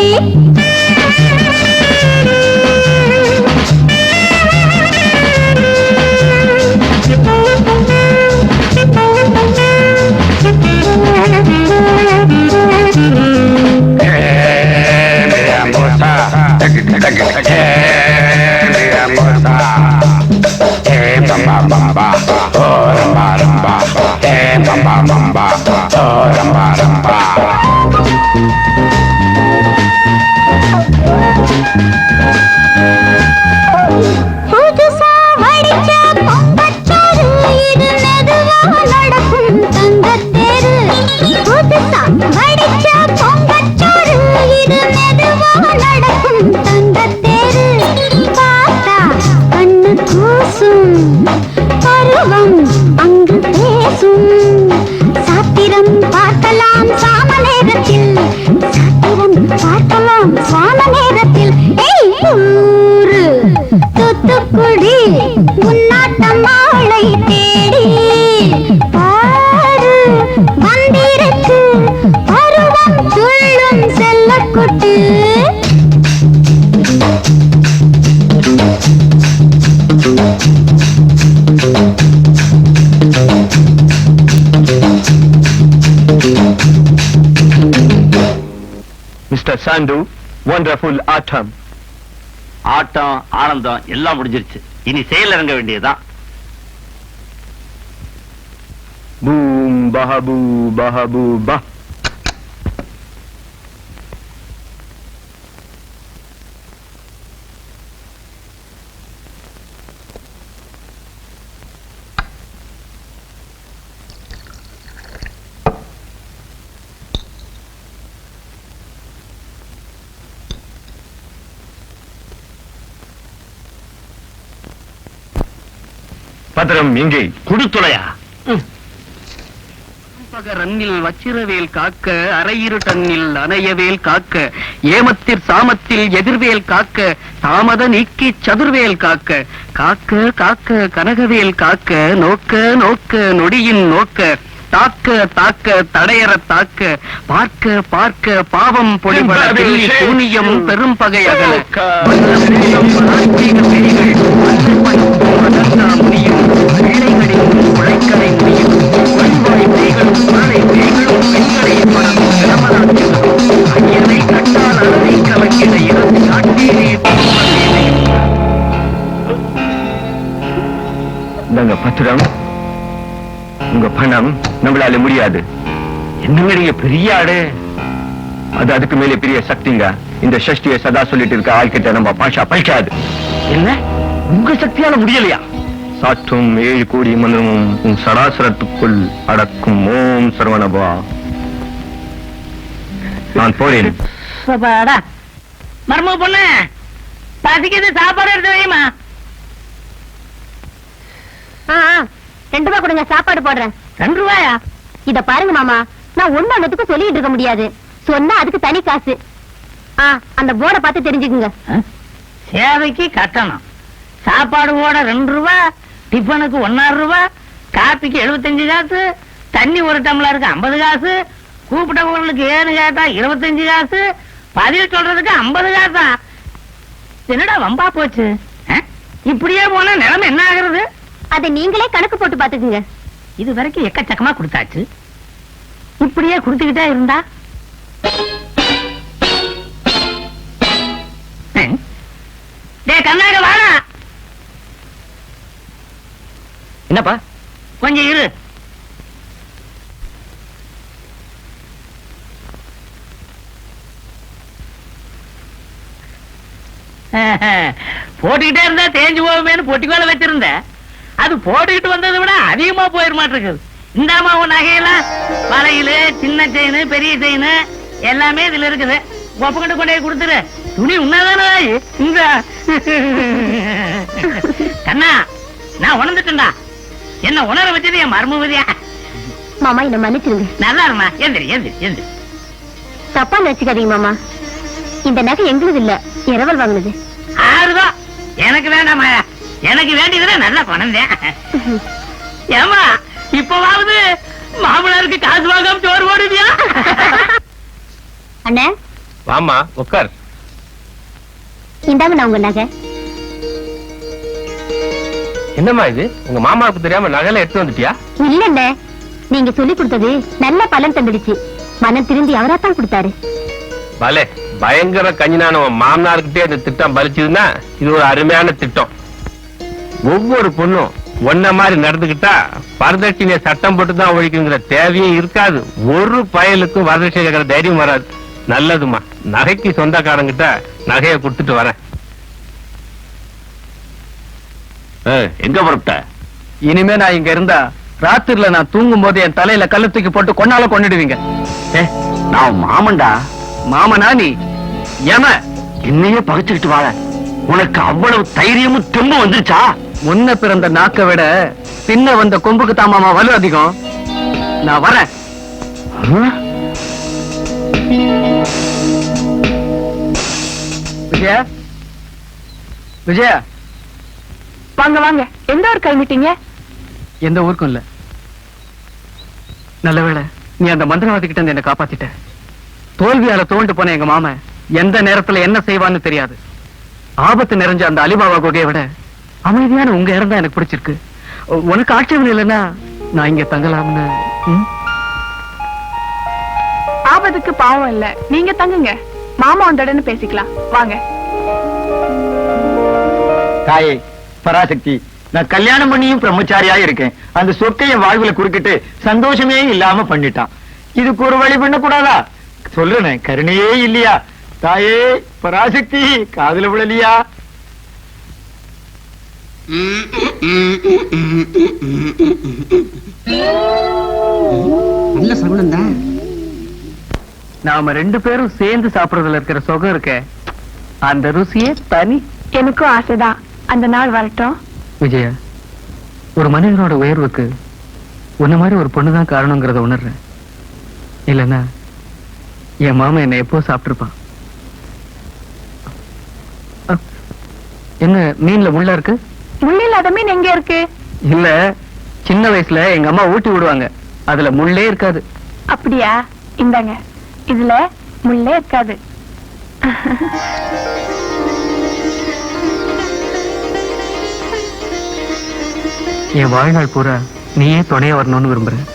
புதுசா வடிச்ச பொங்கச்சோறு இது மெதுவா நடக்கும் தங்கத்தேரு புதுசா வடிச்ச பொங்கச்சோறு இது மெதுவா நடக்கும் தங்கத்தேரு பார்த்தா கண்ணு கூசும் பருவம் அங்கு பேசும் சாத்திரம் பார்க்கலாம் சாம நேரத்தில் சாத்திரம் பார்க்கலாம் சாம நேரத்தில் ஊரு தூத்துக்குடி உன்னாட்டம் மாலை தேடி பாரு வந்திருக்கு பருவம் சொல்லும் செல்லக்குட்டி மிஸ்டர் சாண்டு, வண்டர்ஃபுல் ஆட்டம். ஆட்டம் ஆனந்தம் எல்லாம் முடிஞ்சிருச்சு. இனி செயல் இறங்க வேண்டியதுதான். பூம் பஹபூ பஹபூ பா. பத்திரம் எங்கே? குடுத்துளையா? ரன்னில் வச்சிரவேல் காக்க அரையிரு டன்னில் அணையவேல் காக்க ஏமத்திற் சாமத்தில் எதிர்வேல் காக்க தாமத நீக்கி சதுர்வேல் காக்க காக்க காக்க கனகவேல் காக்க நோக்க நோக்க நொடியின் நோக்க தாக்க தாக்க தடையற தாக்க பார்க்க பார்க்க பாவம் பொழிபட வெள்ளி சூனியம் பெரும் பகை அகல முடியும் பிள்ளைகளின் உழைக்கலை முடியும் வழிவாய் பேய்களும் மழை பேய்களும் பெண்களை படமும் கிளமராட்சிகளும் ஐயனை கட்டால் அறவை கலக்கிட இறந்து காட்டேனே இந்தாங்க பத்திரம். உங்க பணம் நம்மளால முடியாது. என்னங்க நீங்க பெரிய ஆடு. அது அதுக்கு மேலே பெரிய சக்திங்க. இந்த சஷ்டியை சதா சொல்லிட்டு இருக்க ஆள்கிட்ட நம்ம பாஷா பழிக்காது. என்ன உங்க சக்தியால முடியலையா? சாற்றும் 7 கோடி மந்திரமும் உன் சராசரத்துக்குள் அடக்கும். ஓம் சரவணபா. நான் போறேன். மர்ம பொண்ணு பசிக்குது, சாப்பாடு எடுத்து வைமா. 2 ரூபாய் கொடுங்க, சாப்பாடு போடுறேன். 2 ரூபாயா? இத பாருங்க மாமா, நான் ஒண்ணுக்கு சொல்லிட்டு இருக்க முடியாது. சொன்னா அதுக்கு தனி காசு. அந்த போர்டை பார்த்து தெரிஞ்சுக்குங்க. சேவைக்கு கட்டணம், சாப்பாடு போட 2 ரூபாய், டிஃபனுக்கு 1.5 ரூபாய், காப்பிக்கு 75 காசு, தண்ணி ஒரு டம்ளருக்கு 50 காசு, கூப்பிட்டவங்களுக்கு ஏன்னு கேட்டா 25 காசு, பதில் சொல்றதுக்கு 50 காசா? என்னடா வம்பா போச்சு. இப்படியே போனா நிலைமை என்ன ஆகுறது? அதை நீங்களே கணக்கு போட்டு பாத்துக்குங்க. இது வரைக்கும் எக்கச்சக்கமா கொடுத்தாச்சு, இப்படியே கொடுத்துக்கிட்டே இருந்தா கண்ணாக வாடா. என்னப்பா? கொஞ்சம் இரு. போட்டுக்கிட்டே இருந்தா தேஞ்சு போகுமேனு பொட்டிக்கோல வச்சிருந்த, அது போட்டுக்கிட்டு வந்ததை விட அதிகமா போயிட மாட்டிருக்குது. இந்தாமா உன் நகையெல்லாம், வளையலு, சின்ன செயின், பெரிய செயின் எல்லாமே இதுல இருக்குது. ஒப்பக்கிட்ட கொண்டே கொடுத்துரு. துணி உன்னாதானே இந்த கண்ணா, நான் உணர்ந்துட்டேன்டா. என்ன உணர வச்சது என் மர்மவதியா. மாமா என்ன மன்னிச்சிருங்க. நல்லா இருமா. எந்திரி எந்திரி எந்திரி. தப்பா நினைச்சுக்காதீங்க மாமா. இந்த நகை எங்களுது இல்ல, இரவல் வாங்கினது. ஆறுதான் எனக்கு வேண்டாமா, எனக்கு வேண்டியதுல நல்ல பணம் தான். ஏமா இப்பவாவது மாமனாருக்கு காசு வாங்காம சோறு போடுவியா? அண்ணே வாமா உட்கார். இந்தாங்க நான் உங்க நகை. என்னம்மா இது, உங்க மாமாவுக்கு தெரியாம நகையில எடுத்து வந்துட்டியா? இல்லண்ணே, நீங்க சொல்லி கொடுத்தது நல்ல பலன் தந்துடுச்சு. மனம் திரும்பி அவராத்தான் கொடுத்தாரு. பலே, பயங்கர கஞ்சினான மாமனார்கிட்டே இந்த திட்டம் பலிச்சதுன்னா இது ஒரு அருமையான திட்டம். ஒவ்வொரு பொண்ணும் ஒன்ன மாதிரி நடந்துகிட்டா வரதட்சணையை சட்டம் போட்டுதான் ஒழிக்குங்கிற தேவையே இருக்காது. ஒரு பயலுக்கும் வரதட்சணை கேட்கிற தைரியம் வராது. நல்லதுமா, நகைக்கு சொந்தக்காரங்கிட்ட நகையை கொடுத்துட்டு வரேன். எங்க புறப்பட்ட? இனிமே நான் இங்க இருந்தா ராத்திரில நான் தூங்கும் போது என் தலையில கல்லு தூக்கி போட்டு கொன்னால கொண்டுடுவீங்க. நான் மாமன்டா. மாமனா நீ? ஏம என்னையே பகைச்சுக்கிட்டு வாழ உனக்கு அவ்வளவு தைரியமும் தெம்பும் வந்துருச்சா? முன்ன பிறந்த நாக்க விட பின்ன வந்த கொம்புக்கு தான் மாமா வலு அதிகம். நான் வரேன். விஜயா, விஜயா, வாங்க வாங்க. எந்த ஊர் கிளம்பிட்டீங்க? எந்த ஊருக்கும் இல்ல. நல்லவேளை நீ அந்த மந்திரவாதி கிட்ட இருந்து என்ன காப்பாத்திட்ட. தோல்வியால தோண்டு போன எங்க மாமன் எந்த நேரத்துல என்ன செய்வான்னு தெரியாது. ஆபத்து நிறைஞ்ச அந்த அலிபாபா குகையை விட அமைதியான உங்க இடம் தான் எனக்கு பிடிச்சிருக்கு. உனக்கு ஆட்சேபம் இல்லைன்னா நான் இங்க தங்கலாம்னு. ஆபத்துக்கு பாவம் இல்ல, நீங்க தங்குங்க. மாமா வந்தோடன்னு பேசிக்கலாம். வாங்க. தாயே பராசக்தி, நான் கல்யாணம் பண்ணியும் பிரம்மச்சாரியா இருக்கேன். அந்த சொக்கைய வாழ்வுல குறுக்கிட்டு சந்தோஷமே இல்லாம பண்ணிட்டான். இதுக்கு ஒரு வழி பண்ண கூடாதா? சொல்லுனேன், கருணையே இல்லையா? தாயே பராசக்தி, காதுல விழலியா? நல்ல சகுனம் தான். நாம ரெண்டு பேரும் சேர்ந்து சாப்பிடுறதுல இருக்கிற சுகம் இருக்க, அந்த ருசியே தனி. எனக்கும் ஆசைதான். அந்த நாள் வரட்டும். விஜயா, ஒரு மனிதனோட உயர்வுக்கு உன்ன மாதிரி ஒரு பொண்ணுதான் காரணங்கிறத உணர்றேன். இல்லன்னா என் மாமா என்ன எப்போ சாப்பிட்டுருப்பான். என்ன மீன்ல முள்ள இருக்கு? முள் இல்லாத மீன் எங்க இருக்கு? இல்ல, சின்ன வயசுல எங்க அம்மா ஊட்டி விடுவாங்க, அதுல முள்ளே இருக்காது. அப்படியா? இந்தாங்க, இதுல முள்ளே இருக்காது. என் வாழ்நாள் பூரா நீயே துணைய வரணும்னு விரும்புறேன்.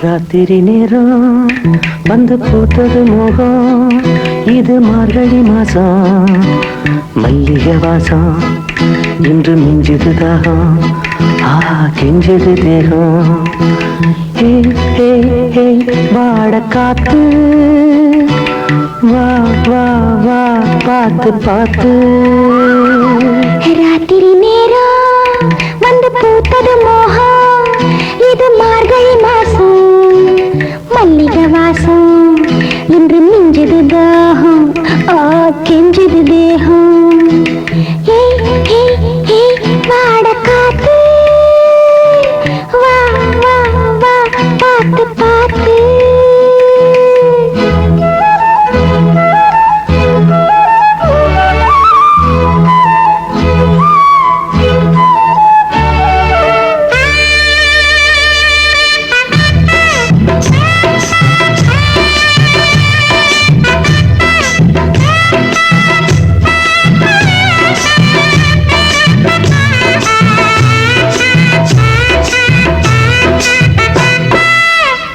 ராத்திரி நேரம் வந்து பூத்தது மோகம், இது மார்கழி மாசம், மல்லிகை வாசம், இன்று மிஞ்சுது தாகம், கெஞ்சது தேகம். வாட காத்து, வா வா வா பார்த்து பார்த்து. ராத்திரி நேரம் வந்து பூத்தது மோகம், இது மார்கழி மாசம், மல்லிகை வாசம், இன்று மிஞ்சது தாகம், கெஞ்சது தேகம். வாட காத்து, வா வா வா பார்த்து பார்த்து.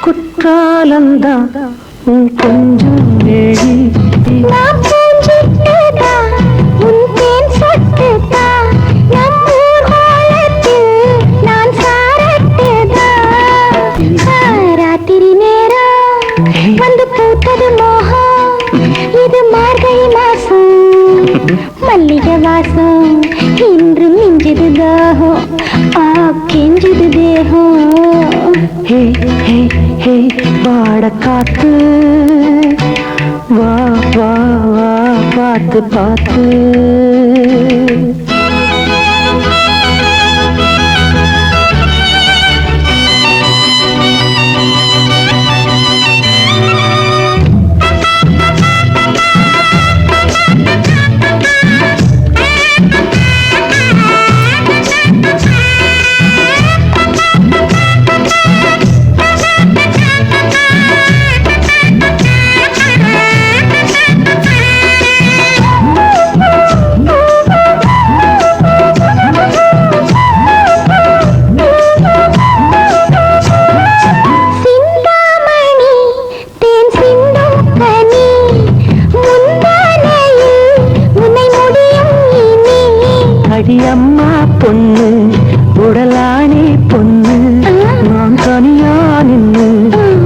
குற்றாலந்தான் உன் கொஞ்சம் நெழி, நான் பூஞ்சிட்டதா, உன் தேன் சொட்டுதா, நம் ஊர் கோலத்தில் நான் சாரட்டு. வாசம் இன்று மிஞ்சது தாகம் கெஞ்சது தேகம் ஹே ஹே ஹே வாட காத்து வா வா வா பார்த்து பார்த்து அடியம்மா பொண்ணு உடலானே பொண்ணு நான் தனியா நின்னு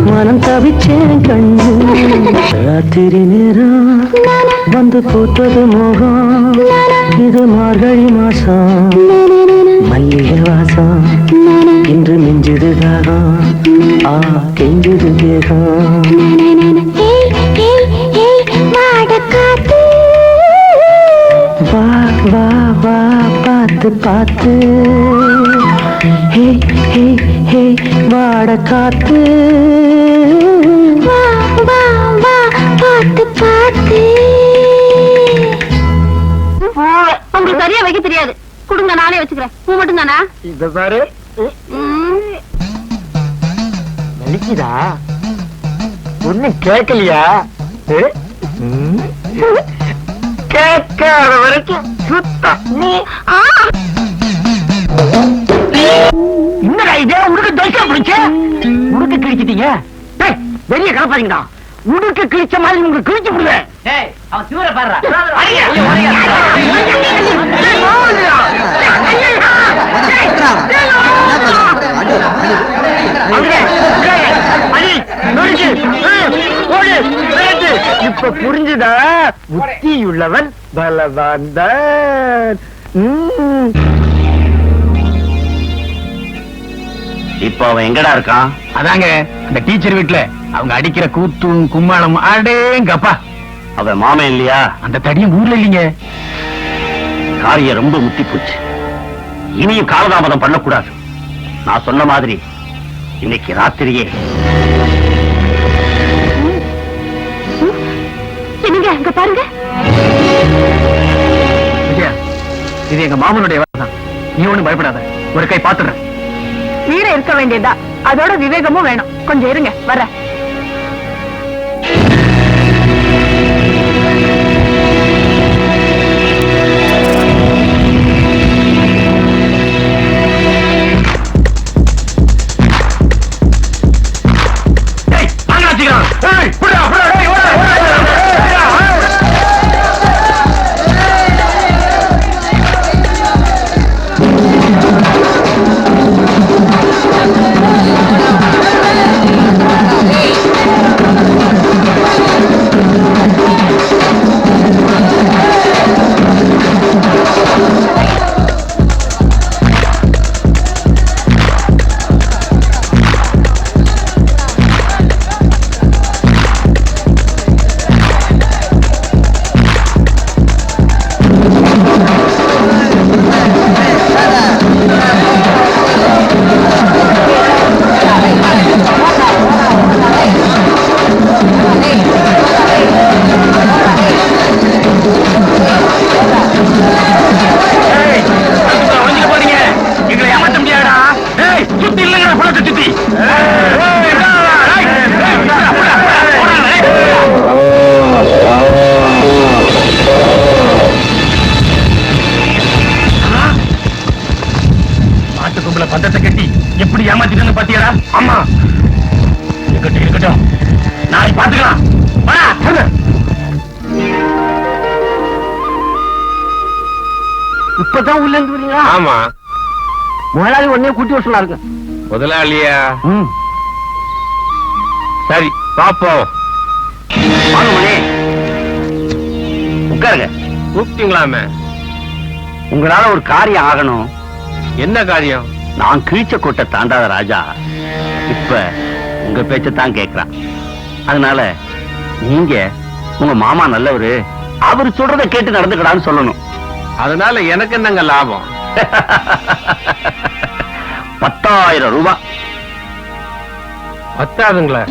மனம் தவிச்சேன் கண்ணு ராத்திரி நேரம் வந்து பூத்தது மோகம் இது மார்கழி மாசம் மல்லிகை வாசம் இன்று மிஞ்சுது தாகம் கெஞ்சுது தேகம் வா வா வா பார்த்து பார்த்து ஹே ஹே ஹே வாட காத்து வா வா வா பார்த்து பார்த்து உங்களுக்கு சரியா வைக்க தெரியாது கொடுங்க நானே வச்சுக்கிறேன் பூ மட்டும் தானா இந்த பாரு நலிக்குதா ஒண்ணு கேட்கலையா கேட்காத வரைக்கும் சுத்தம் என்னடா இதே உனக்கு தோசை பிடிச்ச உடுக்க கிழிச்சிட்டீங்க வெளிய கலப்பாதீங்கடா உடுக்க கிழிச்ச மாதிரி உங்களுக்கு கிழிச்சு விடுவேன் அவன் தூர பாடுறா இப்ப புரிஞ்சுதா புத்தியுள்ளவன் பலவான்தான் இப்ப அவன் எங்கடா இருக்கான் அதாங்க அந்த டீச்சர் வீட்டுல அவங்க அடிக்கிற கூத்தும் கும்மாளம் அடேங்கப்பா அவன் மாமன் இல்லையா அந்த தடியும் ஊர்ல இல்லீங்க காரியம் ரொம்ப முத்தி போச்சு இனியும் காலதாமதம் பண்ணக்கூடாது நான் சொன்ன மாதிரி இன்னைக்கு ராத்திரியே என்னங்க அங்க பாருங்க விஜயா இது எங்க மாமனுடைய வேலை தான் நீ ஒண்ணும் பயப்படாத ஒரு கை பாத்துறேன் வீர இருக்க வேண்டியதா அதோட விவேகமும் வேணும் கொஞ்சம் இருங்க வர பந்தத்தை கட்டி எப்படி ஏமாத்திட்டு பாத்தியாடா அம்மா இருக்கட்டும் இருக்கட்டும் நாளை பாத்துக்கலாம் இப்பதான் உள்ள இருந்து வரீங்களா ஆமா முதலாளி உடனே கூட்டி வர சொன்னாருங்க முதலாளியா சரி பாப்போம் வாங்க மணி உட்காருங்க கூப்பிட்டீங்களாமே உங்களால ஒரு காரியம் ஆகணும். என்ன காரியம்? நான் கீழ்ச்ச கோட்டை தாண்டாத ராஜா இப்ப உங்க பேச்சத்தான் கேட்கிறான். அதனால நீங்க உங்க மாமா நல்லவரு, அவர் சொல்றத கேட்டு நடந்துக்கடான்னு சொல்லணும். அதனால எனக்கு என்னங்க லாபம்? 10,000 ரூபாய். பத்தாதுங்களா?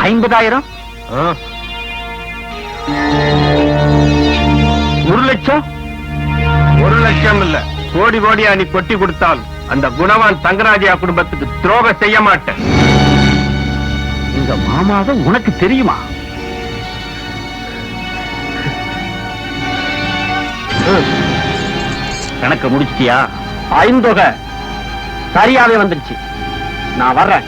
50,000? ஆ, 1 லட்சம்? 1 லட்சம் இல்ல, கோடி கோடியா நீ கொட்டி கொடுத்தால் அந்த குணவான் தங்கராஜா குடும்பத்துக்கு துரோகம் செய்ய மாட்டேன். உங்க மாமாவை உனக்கு தெரியுமா? கணக்க முடிச்சிட்டியா? ஐந்தொகை சரியாவே வந்துருச்சு. நான் வர்றேன்.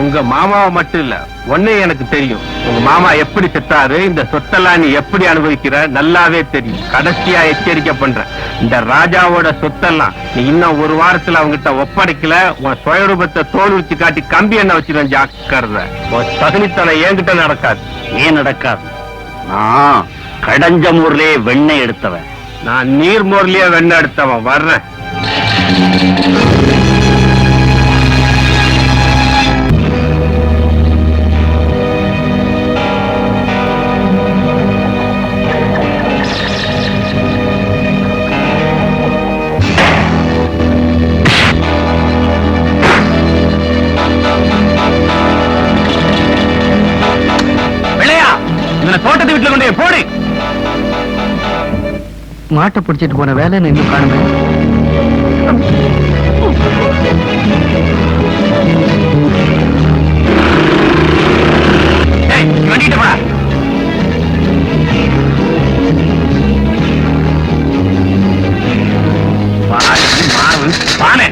உங்க மாமாவை மட்டும் இல்ல, ஒன்னே எனக்கு தெரியும். உங்க மாமா எப்படி செத்தாரு, இந்த சொத்தெல்லாம் நீ எப்படி அனுபவிக்கிற நல்லாவே தெரியும். கடைசியா எச்சரிக்கை பண்ற, இந்த ராஜாவோட சொத்தெல்லாம் நீ இன்னும் 1 வாரத்துல அவங்கிட்ட ஒப்படைக்கல, உன் சுயரூபத்தை தோல் வச்சு காட்டி கம்பி என்ன வச்சிருந்த ஜாக்கிரதை. உன் சகுனித்தனம் என்கிட்ட நடக்காது. ஏன் நடக்காது? நான் கடஞ்சமூர்லயே வெண்ணெய் எடுத்தவன். நான் நீர்மோர்லயே வெண்ணெய் எடுத்தவன். வர்றேன். தோட்டத்தை வீட்டுல கொண்டு போடு. மாட்டை பிடிச்சிட்டு போன வேலை இன்னும் காணுமே. பானை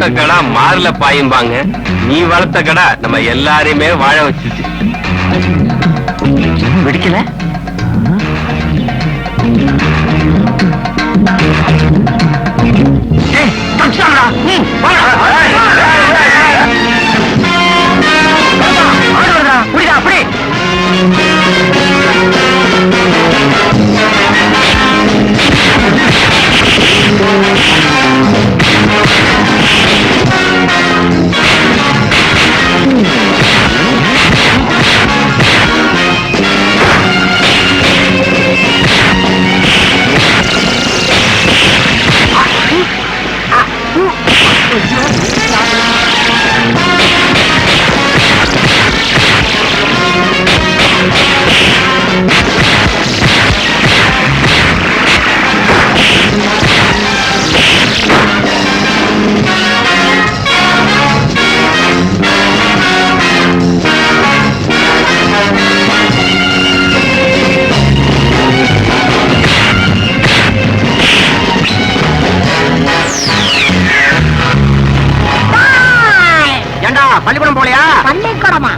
போட்ட கடா மார்ல பாயும்பாங்க. நீ வளர்த்த கடா நம்ம எல்லாரையுமே வாழ வச்சுச்சு. வெடிக்கல. அப்படி பள்ளிக்கூடம் போலையா? பள்ளிக்கூடமா?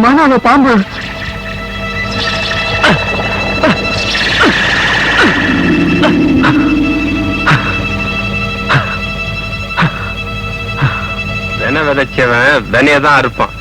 மானாவ பாம்பு. வென விதைச்சவன் வெனையதான் இருப்பான்.